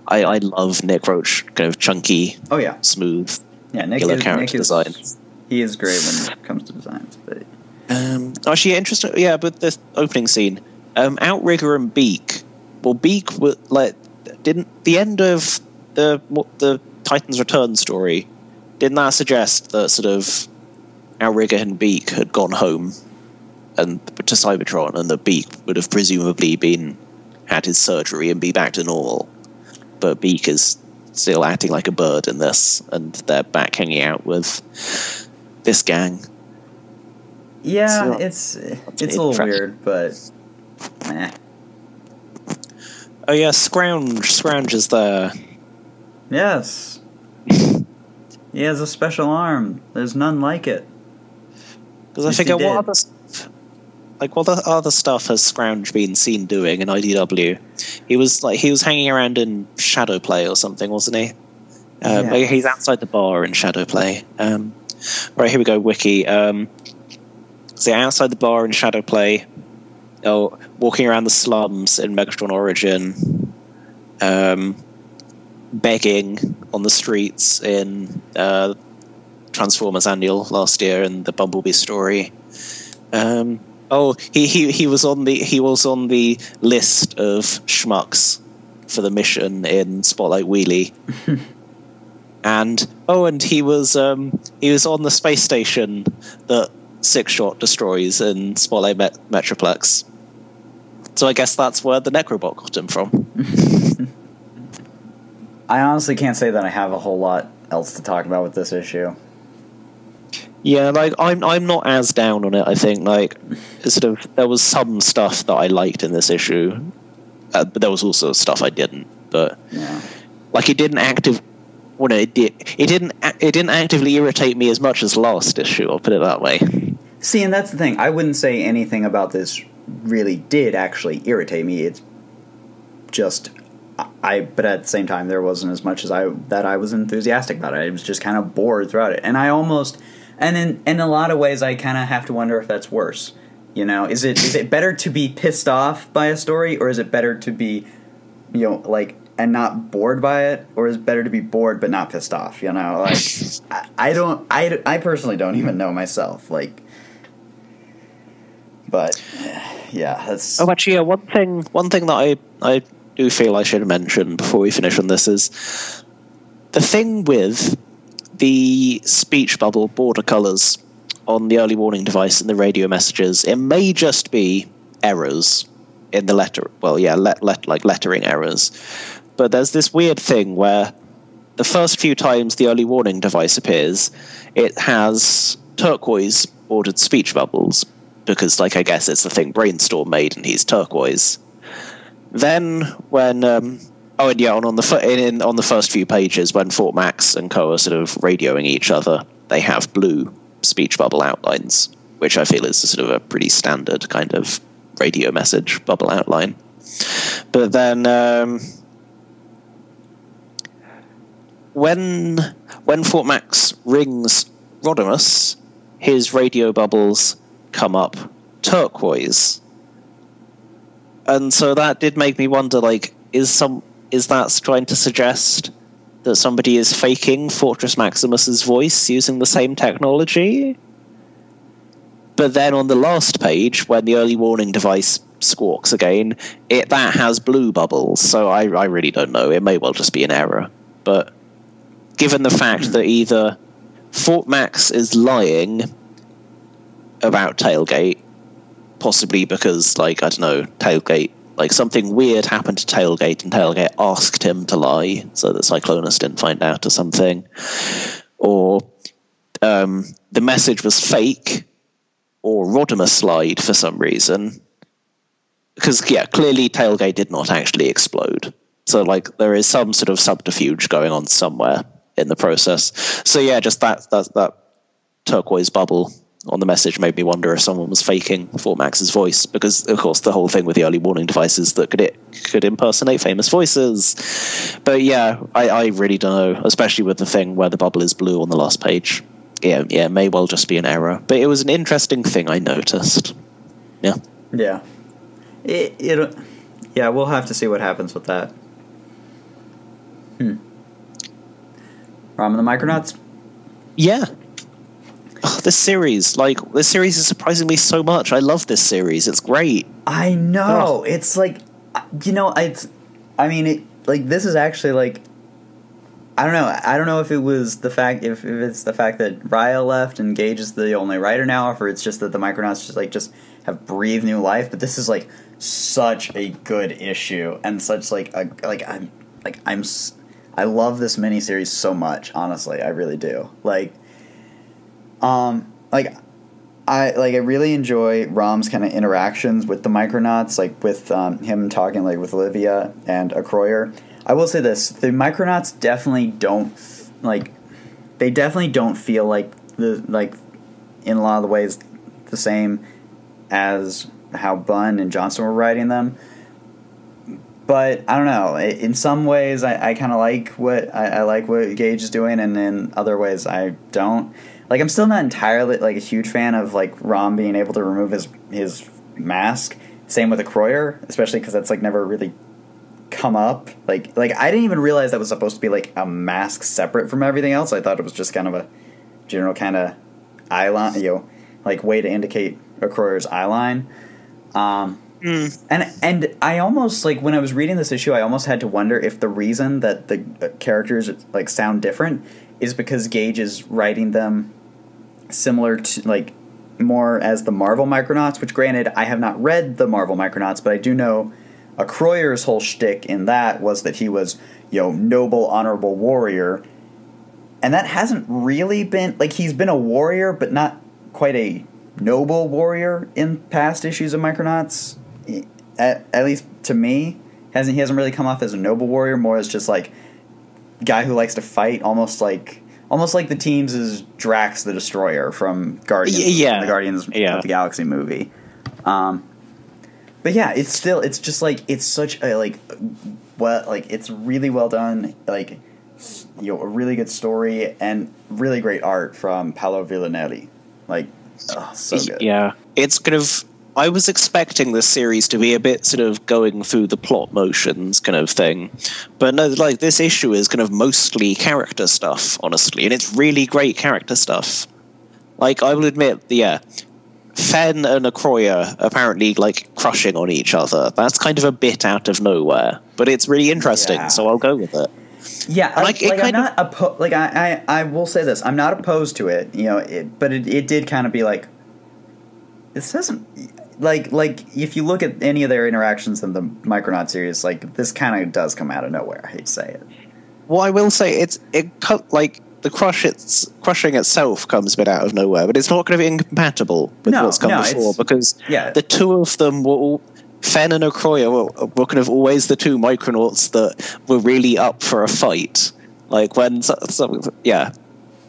I love Nick Roach, kind of chunky, smooth, character designs. He is great when it comes to designs. But actually, interesting. Yeah, but the opening scene, Outrigger and Beak. Well, Beak didn't the end of the Titan's Return story. Didn't that suggest that Outrigger and Beak had gone home and to Cybertron, and that Beak would have presumably had his surgery and be back to normal, but Beak is still acting like a bird in this, and they're back hanging out with this gang. Yeah, it's a little weird, but meh. Oh yeah, Scrounge is there. Yes. He has a special arm. There's none like it. Because I figure what other stuff has Scrounge been seen doing in IDW? He was hanging around in Shadowplay or something, wasn't he? He's outside the bar in Shadowplay. Right, here we go, wiki. So outside the bar in Shadowplay, walking around the slums in Megatron Origin, begging on the streets in Transformers Annual last year and the Bumblebee story. He was on the list of schmucks for the mission in Spotlight Wheelie. and he was on the space station that Six Shot destroys in Spotlight Metroplex. So I guess that's where the Necrobot got him from. I honestly can't say that I have a whole lot else to talk about with this issue. Yeah, like I'm not as down on it. I think there was some stuff that I liked in this issue, but there was also stuff I didn't. But yeah. Like it didn't actively irritate me as much as last issue. I'll put it that way. See, and that's the thing. I wouldn't say anything about this really did actually irritate me. It's just but at the same time, there wasn't as much as I was enthusiastic about it. I was just kind of bored throughout it, and I almost. And in a lot of ways, I kind of have to wonder if that's worse. You know, is it better to be pissed off by a story, or is it better to be, and not bored by it, or is it better to be bored but not pissed off? You know, like I personally don't even know myself. Like, but yeah, that's. Oh, actually, yeah. One thing that I do feel I should mention before we finish on this is the thing with the speech bubble border colors on the early warning device and the radio messages. It may just be errors in the letter. Well, yeah, like lettering errors. But there's this weird thing where the first few times the early warning device appears, it has turquoise bordered speech bubbles because, I guess it's the thing Brainstorm made, and he's turquoise. Then when on the first few pages, when Fort Max and Co are sort of radioing each other, they have blue speech bubble outlines, which I feel is sort of a pretty standard kind of radio message bubble outline. But then when Fort Max rings Rodimus, his radio bubbles come up turquoise. And so that did make me wonder, is that trying to suggest that somebody is faking Fortress Maximus's voice using the same technology? But then on the last page, when the early warning device squawks again, that has blue bubbles, so I really don't know. It may well just be an error. But given the fact that either Fort Max is lying about Tailgate, possibly because, I don't know, Tailgate, something weird happened to Tailgate and Tailgate asked him to lie so that Cyclonus didn't find out or something, or the message was fake, or Rodimus lied for some reason, because clearly Tailgate did not actually explode, so there is some sort of subterfuge going on somewhere in the process. So yeah, just that turquoise bubble on the message made me wonder if someone was faking Fort Max's voice, because of course the whole thing with the early warning devices that could impersonate famous voices. But yeah, I really don't know, especially with the thing where the bubble is blue on the last page. Yeah, it may well just be an error, but it was an interesting thing I noticed. Yeah. We'll have to see what happens with that. Rom and the Micronauts? Yeah. This series is surprising me so much. I love this series. It's great. I know. It's this is actually I don't know if it was the fact if it's the fact that Raya left and Gage is the only writer now, or if it's just that the Micronauts just have breathed new life. But this is such a good issue, and such I love this miniseries so much. Honestly, I really do. I really enjoy Rom's kind of interactions with the Micronauts, with him talking with Olivia and Acroyear. I will say this: the Micronauts definitely don't feel in a lot of the ways the same as how Bunn and Johnston were writing them. but I don't know. In some ways, I kind of like what I like what Gage is doing, and in other ways, I don't. Like, I'm still not entirely like a huge fan of like Rom being able to remove his mask. Same with Acroyear, especially because that's like never really come up. Like I didn't even realize that was supposed to be like a mask separate from everything else. I thought it was just kind of a general kind of eye line, like way to indicate Acroyear's eye line. And I almost, like, when I was reading this issue, I almost had to wonder if the reason that the characters like sound different is because Gage is writing them similar to, like, more as the Marvel Micronauts, which, granted, I have not read the Marvel Micronauts, but I do know Acroyear's whole shtick in that was that he was, noble, honorable warrior. And that hasn't really been, like, he's been a warrior, but not quite a noble warrior in past issues of Micronauts. At least to me, he hasn't really come off as a noble warrior, more as just like guy who likes to fight, almost like the teams is Drax the Destroyer from Guardians, from the Guardians of the Galaxy movie. But yeah, it's just like it's such a it's really well done, like a really good story and really great art from Paolo Villanelli, like so good. Yeah, it's kind of. I was expecting this series to be a bit sort of going through the plot motions kind of thing. But no, like, this issue is kind of mostly character stuff, honestly. And it's really great character stuff. Like, I will admit, Fen and Acroyear apparently, like, crushing on each other. That's kind of a bit out of nowhere. But it's really interesting, so I'll go with it. Yeah, I'm not opposed. Like, I will say this. I'm not opposed to it, but it did kind of be like, this doesn't... Like if you look at any of their interactions in the Micronaut series, like, this kind of does come out of nowhere. I hate to say it. Well, I will say the crushing itself comes a bit out of nowhere, but it's not going to be incompatible with what's come before, because the two of them were Fen and Acroyear were kind of always the two Micronauts that were really up for a fight. Like, when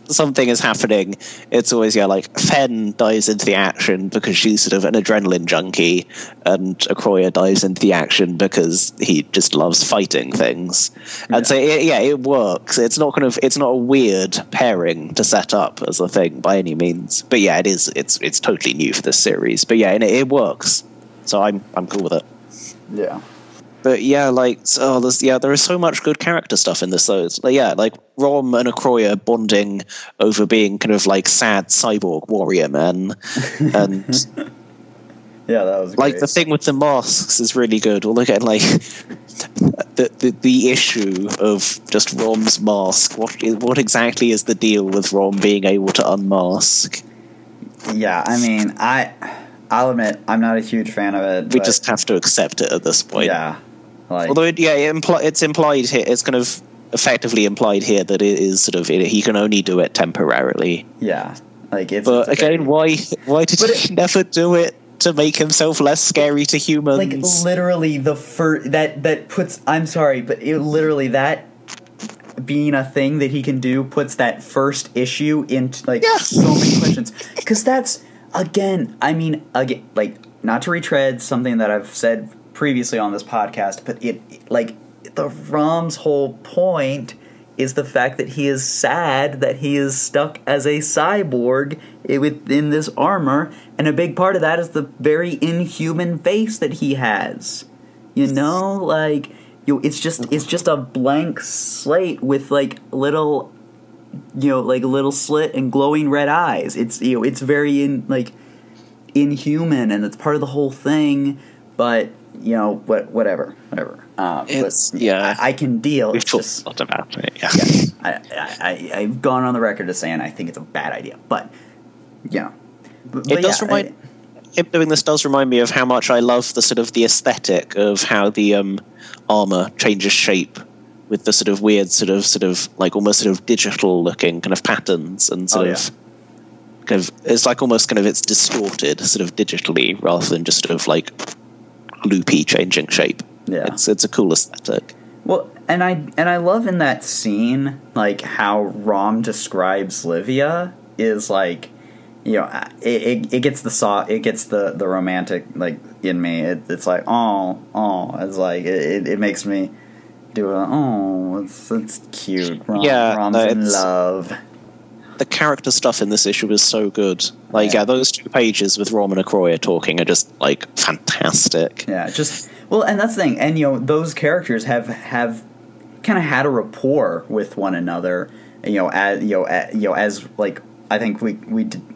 something is happening, it's always like Fen dives into the action because she's sort of an adrenaline junkie, and Acroyear dives into the action because he just loves fighting things. And so it works. It's not a weird pairing to set up as a thing by any means. But yeah, it is. It's totally new for this series. But yeah, and it works. So I'm cool with it. Yeah. But yeah, there is so much good character stuff in this, though. It's like Rom and Acroyear bonding over being kind of like sad cyborg warrior men, and that was like great. The thing with the masks is really good. Or again, like the issue of just Rom's mask. What exactly is the deal with Rom being able to unmask? Yeah, I mean, I'll admit I'm not a huge fan of it. We just have to accept it at this point. Yeah. Although, it's implied here. It's kind of effectively implied here that it is sort of he can only do it temporarily. Yeah, like it's. But again, why did he never do it to make himself less scary to humans? Like, literally the first that puts. I'm sorry, but literally that being a thing that he can do puts that first issue into so many questions, because that's again. Like, not to retread something that I've said previously on this podcast, but the Rom's whole point is the fact that he is sad that he is stuck as a cyborg within this armor, and a big part of that is the very inhuman face that he has. It's just a blank slate with little slit and glowing red eyes. It's very inhuman, and it's part of the whole thing, but whatever. I can deal. We've talked a lot about it. Yeah. Yes, I've gone on the record as saying I think it's a bad idea, but it does remind. Doing this does remind me of how much I love the sort of the aesthetic of how the armor changes shape with the sort of weird sort of like almost sort of digital looking kind of patterns and kind of it's like almost kind of it's distorted sort of digitally rather than just sort of like loopy changing shape. Yeah, it's a cool aesthetic. Well, and I love in that scene how Rom describes Livia is it gets the romantic like in me. It's like it's like it makes me do it's cute. Rom's in love. The character stuff in this issue is so good. Like, those 2 pages with Rom and Acroyear talking are just like fantastic. Yeah, and that's the thing. And those characters have kind of had a rapport with one another. As like I think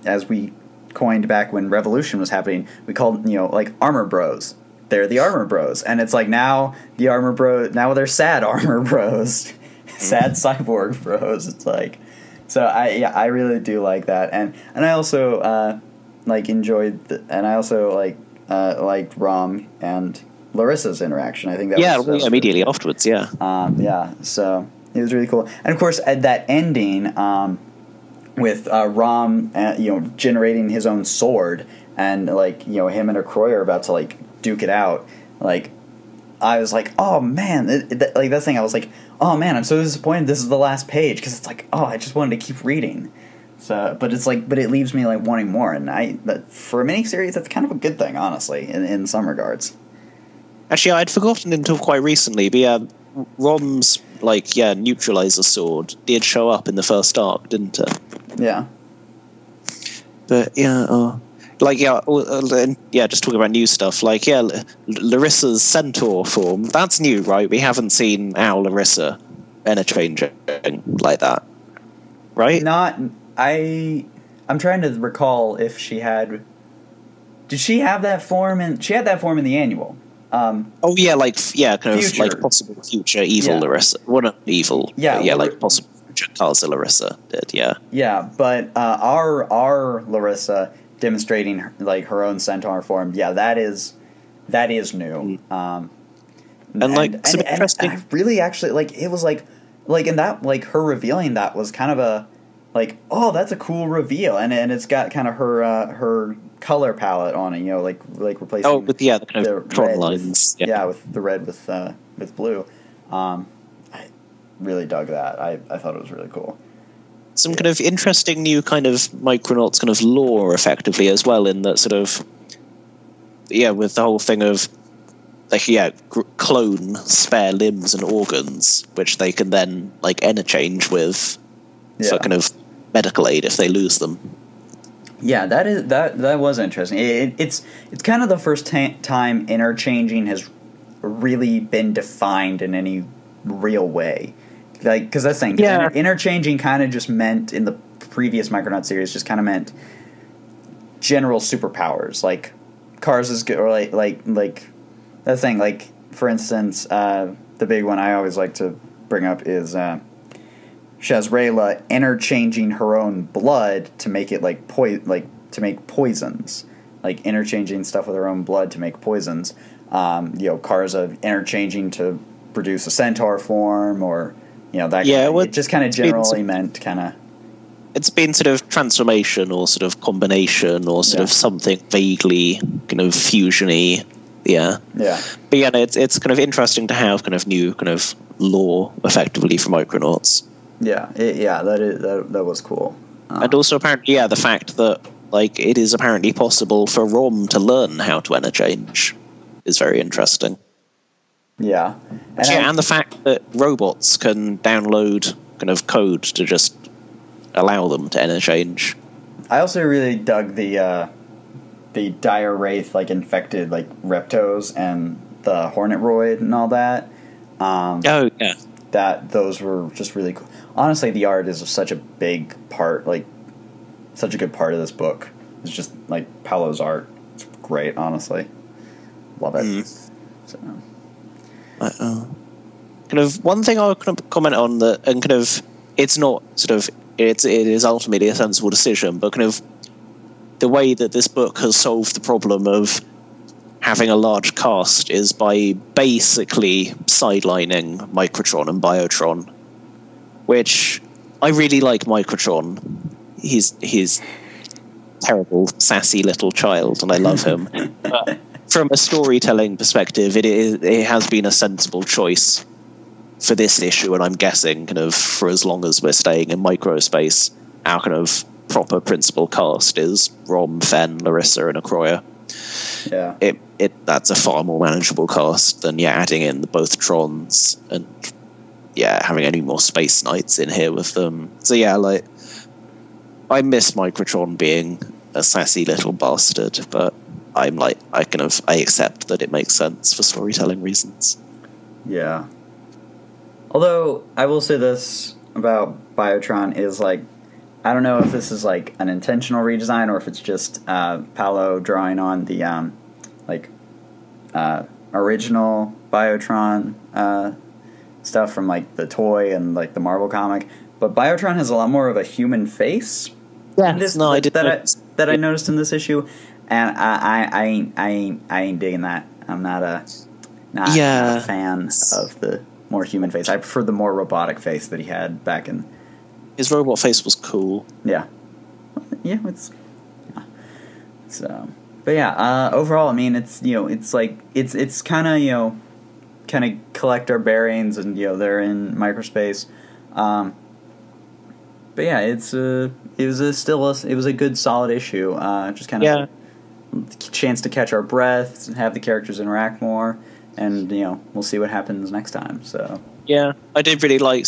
as we coined back when Revolution was happening, we called like armor bros. They're the armor bros, and it's like now the armor bros. Now they're sad armor bros, sad cyborg bros. It's like. So I really do like that, and I also enjoyed and I also liked Rom and Larissa's interaction. I think that was immediately afterwards. So it was really cool, and of course at that ending with Rom generating his own sword, and him and Acroyear are about to duke it out. I was like, oh man, that thing. I was like, oh man, I'm so disappointed. This is the last page because it's like, I just wanted to keep reading. So, but it leaves me wanting more. And for a miniseries, that's kind of a good thing, honestly, in some regards. Actually, I'd forgotten until quite recently, but Rom's neutralizer sword did show up in the first arc, didn't it? Yeah. But just talking about new stuff. Larissa's centaur form, that's new, right? We haven't seen our Larissa interchanging like that, right? I'm trying to recall if she had. Did she have that form? She had that form in the annual. Possible future evil Larissa. Well, not evil. Possible future Carza Larissa did. Yeah. Yeah, but our Larissa demonstrating her own centaur form. Yeah, that is new. And interesting. I really actually it was in that her revealing that was kind of a that's a cool reveal, and it's got kind of her color palette on it, replacing with the kind of Tron lines. With the red with blue. I really dug that. I thought it was really cool. Some kind of interesting new kind of Micronauts kind of lore, effectively, as well, in that sort of with the whole thing of clone spare limbs and organs, which they can then interchange with for kind of medical aid if they lose them. Yeah, that was interesting. It's kind of the first time interchanging has really been defined in any real way. Because that's the thing. Interchanging kind of just meant, in the previous Micronaut series, just kind of meant general superpowers. Like, Cars is good, or like that thing. For instance, the big one I always like to bring up is Shazrayla interchanging her own blood to make it to make poisons. Interchanging stuff with her own blood to make poisons. Karza interchanging to produce a centaur form, or it just kind of generally meant kind of. It's been sort of transformation or sort of combination or sort of something vaguely kind of fusiony. Yeah. But it's kind of interesting to have kind of new kind of lore effectively from Micronauts. That was cool. And also apparently, the fact that it is apparently possible for Rom to learn how to interchange is very interesting. Yeah. And the fact that robots can download kind of code to just allow them to interchange. I also really dug the Dire Wraith infected Reptos and the Hornetroid and all that. Those were just really cool. Honestly, the art is such a big part, such a good part of this book. It's just Paolo's art. It's great, honestly. Love it. So. Kind of one thing I would comment on that, and kind of it's not sort of it is ultimately a sensible decision, but kind of the way that this book has solved the problem of having a large cast is by basically sidelining Microtron and Biotron, which I really like. Microtron, he's terrible, sassy little child, and I love him. But from a storytelling perspective, it has been a sensible choice for this issue, and I'm guessing kind of for as long as we're staying in microspace, our kind of proper principal cast is Rom, Fen, Larissa, and Acroyear. Yeah. That's a far more manageable cast than adding in both Trons and having any more Space Knights in here with them. So like, I miss Microtron being a sassy little bastard, but I'm like, I accept that it makes sense for storytelling reasons. Yeah. Although I will say this about Biotron is like, I don't know if this is like an intentional redesign or if it's just Paolo drawing on the original Biotron stuff from like the toy and like the Marvel comic, but Biotron has a lot more of a human face. Yeah, I noticed in this issue, and I ain't digging that. I'm not a fan of the more human face. I prefer the more robotic face that he had back in. His robot face was cool. Yeah. So, but overall, I mean, it's it's like it's kind of collect our bearings, and they're in microspace. But yeah, it was a good solid issue. Just kind of chance to catch our breaths and have the characters interact more, and we'll see what happens next time. So. Yeah, I did really like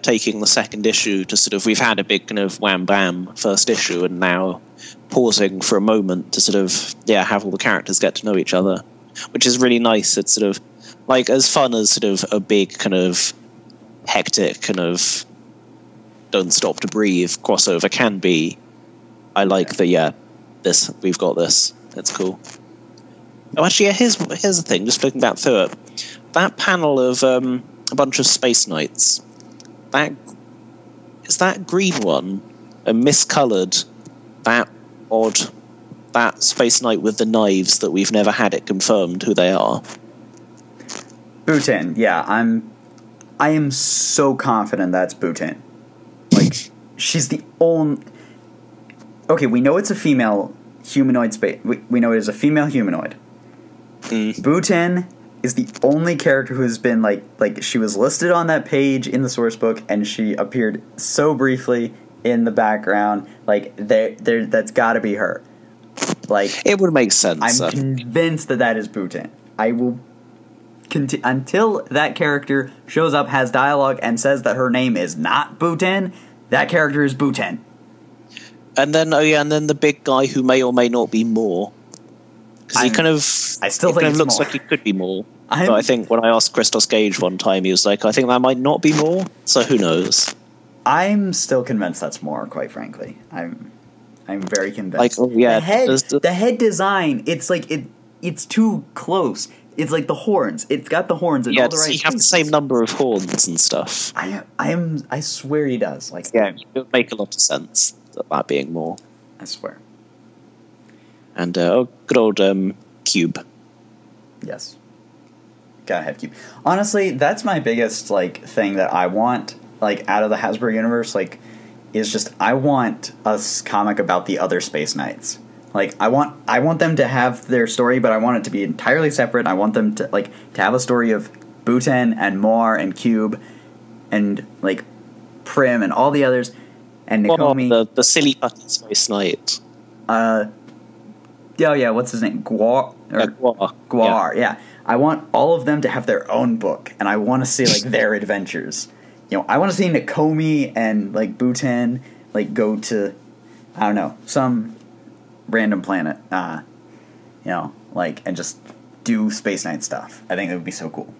taking the second issue to we've had a big kind of wham bam first issue, and now pausing for a moment to have all the characters get to know each other, which is really nice. It's like as fun as a big kind of hectic kind of don't stop to breathe crossover can be. I like that. We've got this. It's cool. Oh, actually, here's the thing. Just looking back through it, that panel of a bunch of Space Knights. That green one, a miscoloured, that odd, that Space Knight with the knives that we've never had it confirmed who they are. Bhutan, yeah, I am so confident that's Bhutan. Like, she's the only. Okay, we know it's a female humanoid space. We know it is a female humanoid. Bhutan is the only character who has been like she was listed on that page in the source book, and she appeared so briefly in the background. Like that's got to be her. Like, it would make sense. I'm convinced that is Bhutan. I will until that character shows up, has dialogue, and says that her name is not Bhutan. That character is Bhutan. And then the big guy who may or may not be more. Because he looks like he could be more. But I think when I asked Christos Gage one time, he was like, I think that might not be more. So who knows? I'm still convinced that's more, quite frankly. I'm very convinced. Like, oh, yeah, the head design, it's like it's too close. It's like the horns. It's got the horns and all the right you have the same number of horns and stuff. I swear he does. Like, yeah, it would make a lot of sense that being more. I swear. And good old Cube. Yes. Gotta have Cube. Honestly, that's my biggest thing that I want out of the Hasbro universe. Is just I want a comic about the other Space Knights. I want them to have their story, but I want it to be entirely separate. I want them to have a story of Bhutan and Moar and Cube and Prim and all the others and Nakomi. The silly putty Space Knight. Yeah, what's his name? Gwar. Gwar. Yeah. I want all of them to have their own book, and I want to see their adventures. I want to see Nakomi and Bhutan go to, I don't know, some random planet, and just do Space Knight stuff. I think it would be so cool.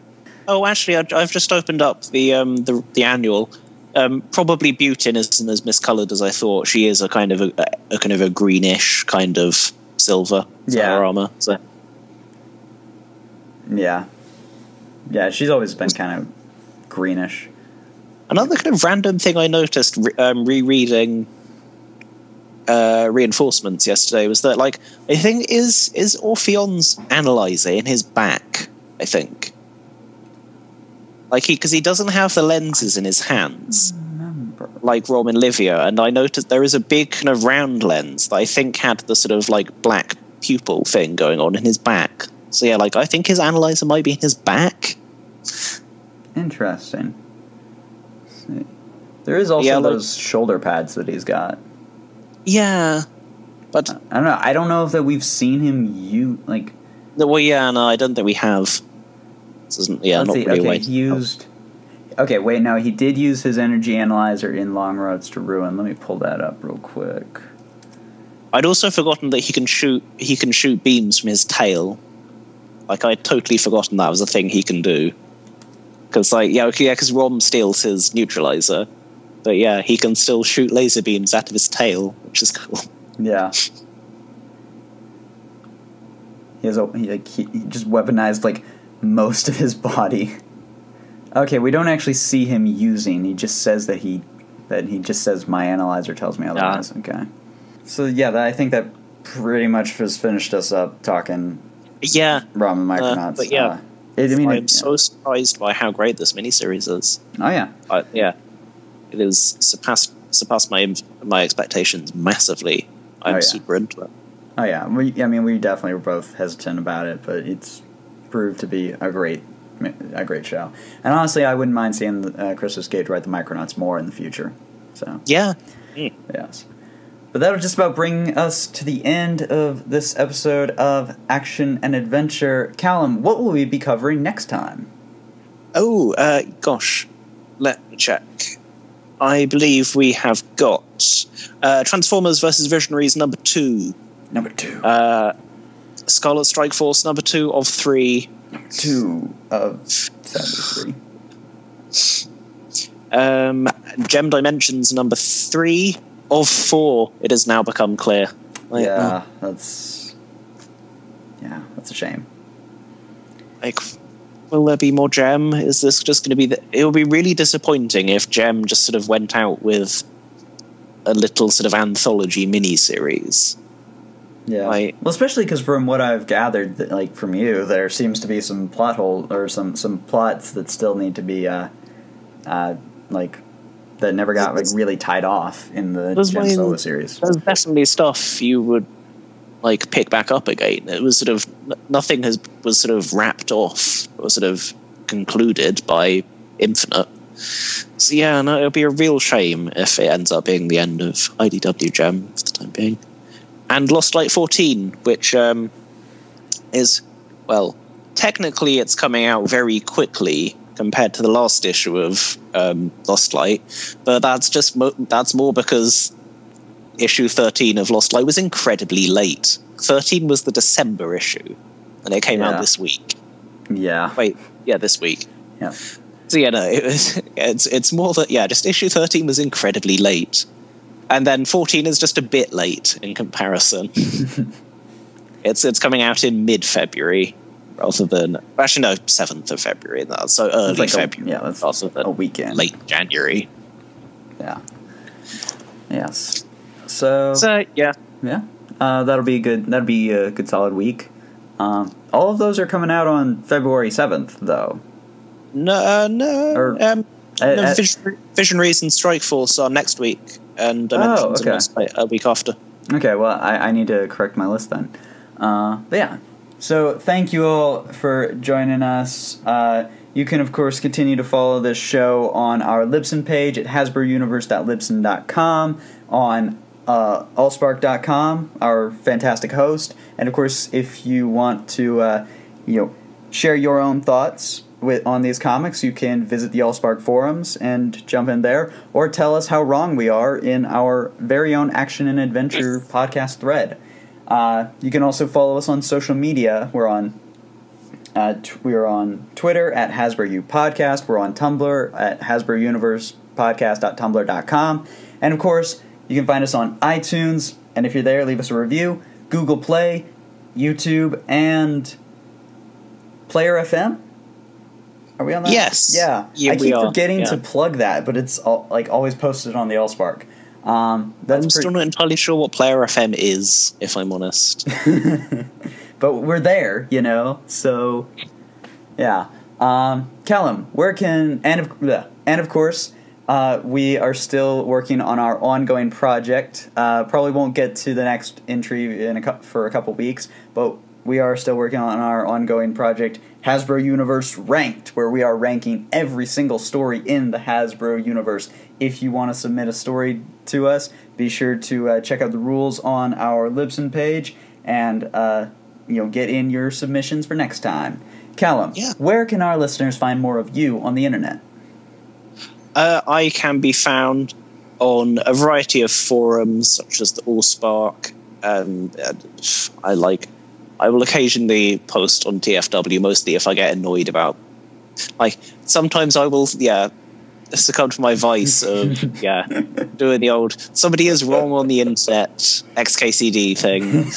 Oh, actually, I've just opened up the annual. Probably Bhutan isn't as miscoloured as I thought. She is a kind of a greenish kind of silver armor. So. Yeah, she's always been kind of greenish. Another kind of random thing I noticed rereading reinforcements yesterday was that I think is Orpheon's analyzer in his back. I think because he doesn't have the lenses in his hands like Rom and Livia, and I noticed there is a big kind of round lens that I think had the sort of black pupil thing going on in his back. So yeah, I think his analyzer might be in his back. Interesting. There is also those shoulder pads that he's got. Yeah, but I don't know. I don't know if that we've seen him like. Well, yeah, no, I don't think we have. This isn't. Yeah, let's not see. really. Okay, he used. Okay, wait. No, he did use his energy analyzer in Long Roads to Ruin. Let me pull that up real quick. I'd also forgotten that he can shoot beams from his tail. Like, I'd totally forgotten that was a thing he can do. Because, like, because Rom steals his neutralizer. But yeah, he can still shoot laser beams out of his tail, which is cool. Yeah. He just weaponized, like, most of his body. Okay, we don't actually see him using. He just says that he just says my analyzer tells me otherwise. Okay. So yeah, I think that pretty much has finished us up talking. Yeah. Rom and Micronauts. But yeah, I'm so surprised by how great this miniseries is. Oh yeah. Yeah, it is surpassed my expectations massively. I'm super into it. Oh yeah, we definitely were both hesitant about it, but it's proved to be a great show. And honestly, I wouldn't mind seeing Christopher Cage write the Micronauts more in the future. So yeah. Yes. But that'll just about bring us to the end of this episode of Action and Adventure. Callum, what will we be covering next time? Oh, gosh. Let me check. I believe we have got Transformers vs. Visionaries number 2. Number 2. Scarlet Strike Force number 2 of 3. Number 2 of 73. Gem Dimensions number 3 of 4. It has now become clear. That's a shame. Like, will there be more Gem? Is this just going to be it will be really disappointing if Gem just sort of went out with a little sort of anthology mini-series. Yeah. Well, especially because from what I've gathered, like from you, there seems to be some plot hole or some plots that still need to be that never got really tied off in the Gem Solo series. There's definitely stuff you would like pick back up again. It was sort of nothing was sort of wrapped off or sort of concluded by Infinite. So yeah, no, it'll be a real shame if it ends up being the end of IDW Gem for the time being. And Lost Light 14, which is, well, technically it's coming out very quickly compared to the last issue of Lost Light, but that's more because issue 13 of Lost Light was incredibly late. 13 was the December issue, and it came out this week. Yeah. Wait, yeah, this week. Yeah. So yeah, no, it's more that just issue 13 was incredibly late, and then 14 is just a bit late in comparison. It's coming out in mid-February. Rather than 7th of February. So early like February. That's a weekend. Late January. Yeah. Yes. So yeah. That'll be good. That'll be a good solid week. All of those are coming out on February 7th, though. No. Visionaries and Strike Force are next week, and Dimensions a week after. Okay. Well, I need to correct my list then. But yeah. So thank you all for joining us. You can, of course, continue to follow this show on our Libsyn page at hasbrouniverse.libsyn.com, on allspark.com, our fantastic host. And, of course, if you want to share your own thoughts on these comics, you can visit the Allspark forums and jump in there, or tell us how wrong we are in our very own Action and Adventure podcast thread. You can also follow us on social media. We're on Twitter at Hasbro U Podcast. We're on Tumblr at Hasbro Universe Podcast.tumblr.com. And of course, you can find us on iTunes. And if you're there, leave us a review. Google Play, YouTube, and Player FM. Are we on that? Yes. Yeah. I keep forgetting to plug that, but it's always posted on the Allspark. I'm still not entirely sure what Player FM is, if I'm honest. But we're there, so yeah. Callum, where can and of course, we are still working on our ongoing project. Probably won't get to the next entry for a couple weeks, but we are still working on our ongoing project, Hasbro Universe Ranked, where we are ranking every single story in the Hasbro Universe. If you want to submit a story to us, be sure to check out the rules on our Libsyn page and get in your submissions for next time. Callum, where can our listeners find more of you on the internet? I can be found on a variety of forums, such as the Allspark. I will occasionally post on TFW, mostly if I get annoyed about. Sometimes I will, succumb to my vice of, doing the old, somebody is wrong on the internet, XKCD thing.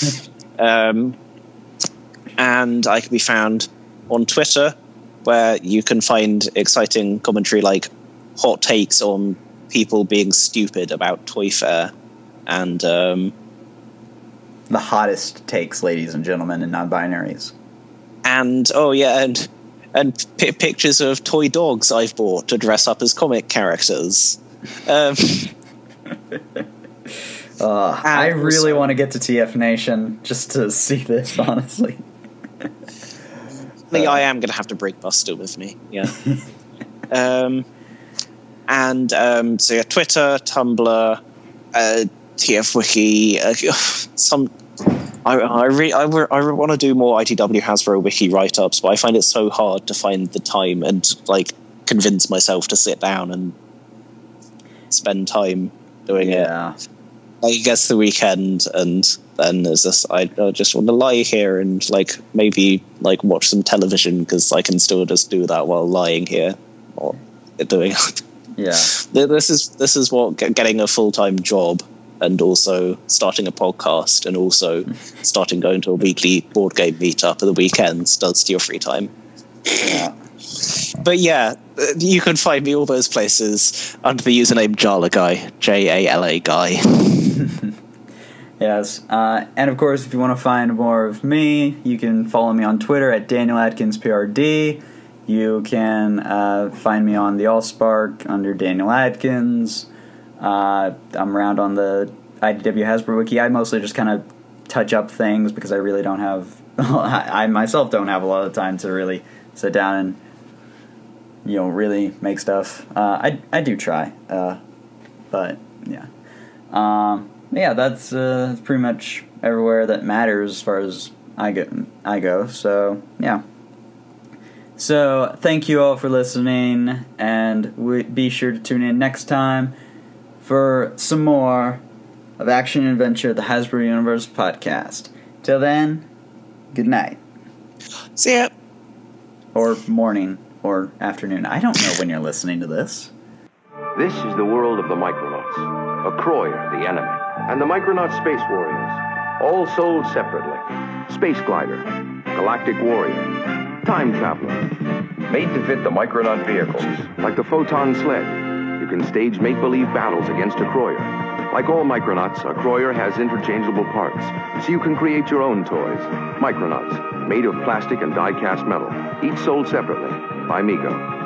And I can be found on Twitter, where you can find exciting commentary like hot takes on people being stupid about Toy Fair and the hottest takes, ladies and gentlemen, in non-binaries. And pictures of toy dogs I've bought to dress up as comic characters. I really want to get to TF Nation just to see this, honestly. I am going to have to break Buster with me, yeah. Twitter, Tumblr, TF Wiki, I want to do more ITW Hasbro Wiki write-ups, but I find it so hard to find the time and convince myself to sit down and spend time doing it. I guess the weekend, and then there's this. I just want to lie here and maybe watch some television, because I can still just do that while lying here or doing. Yeah, this is what getting a full-time job and also starting a podcast and also starting going to a weekly board game meetup at the weekends does to your free time. Yeah. But you can find me all those places under the username Jala Guy, Jala Guy. Yes, and of course, if you want to find more of me, you can follow me on Twitter at DanielAtkinsPRD. You can find me on the Allspark under Daniel Atkins. I'm around on the IDW Hasbro Wiki. I mostly just kind of touch up things because I really don't have... I myself don't have a lot of time to really sit down and, really make stuff. I do try, but, yeah. That's pretty much everywhere that matters as far as I go. So, yeah. So, thank you all for listening, and be sure to tune in next time for some more of Action and Adventure, the Hasbro Universe Podcast. Till then, good night. See ya. Or morning, or afternoon. I don't know when you're listening to this. This is the world of the Micronauts. Acroyear, the enemy, and the Micronaut Space Warriors, all sold separately. Space Glider, Galactic Warrior, Time Traveler. Made to fit the Micronaut vehicles, like the Photon Sled. You can stage make-believe battles against Acroyear. Like all Micronauts, Acroyear has interchangeable parts, so you can create your own toys. Micronauts, made of plastic and die-cast metal, each sold separately by Mego.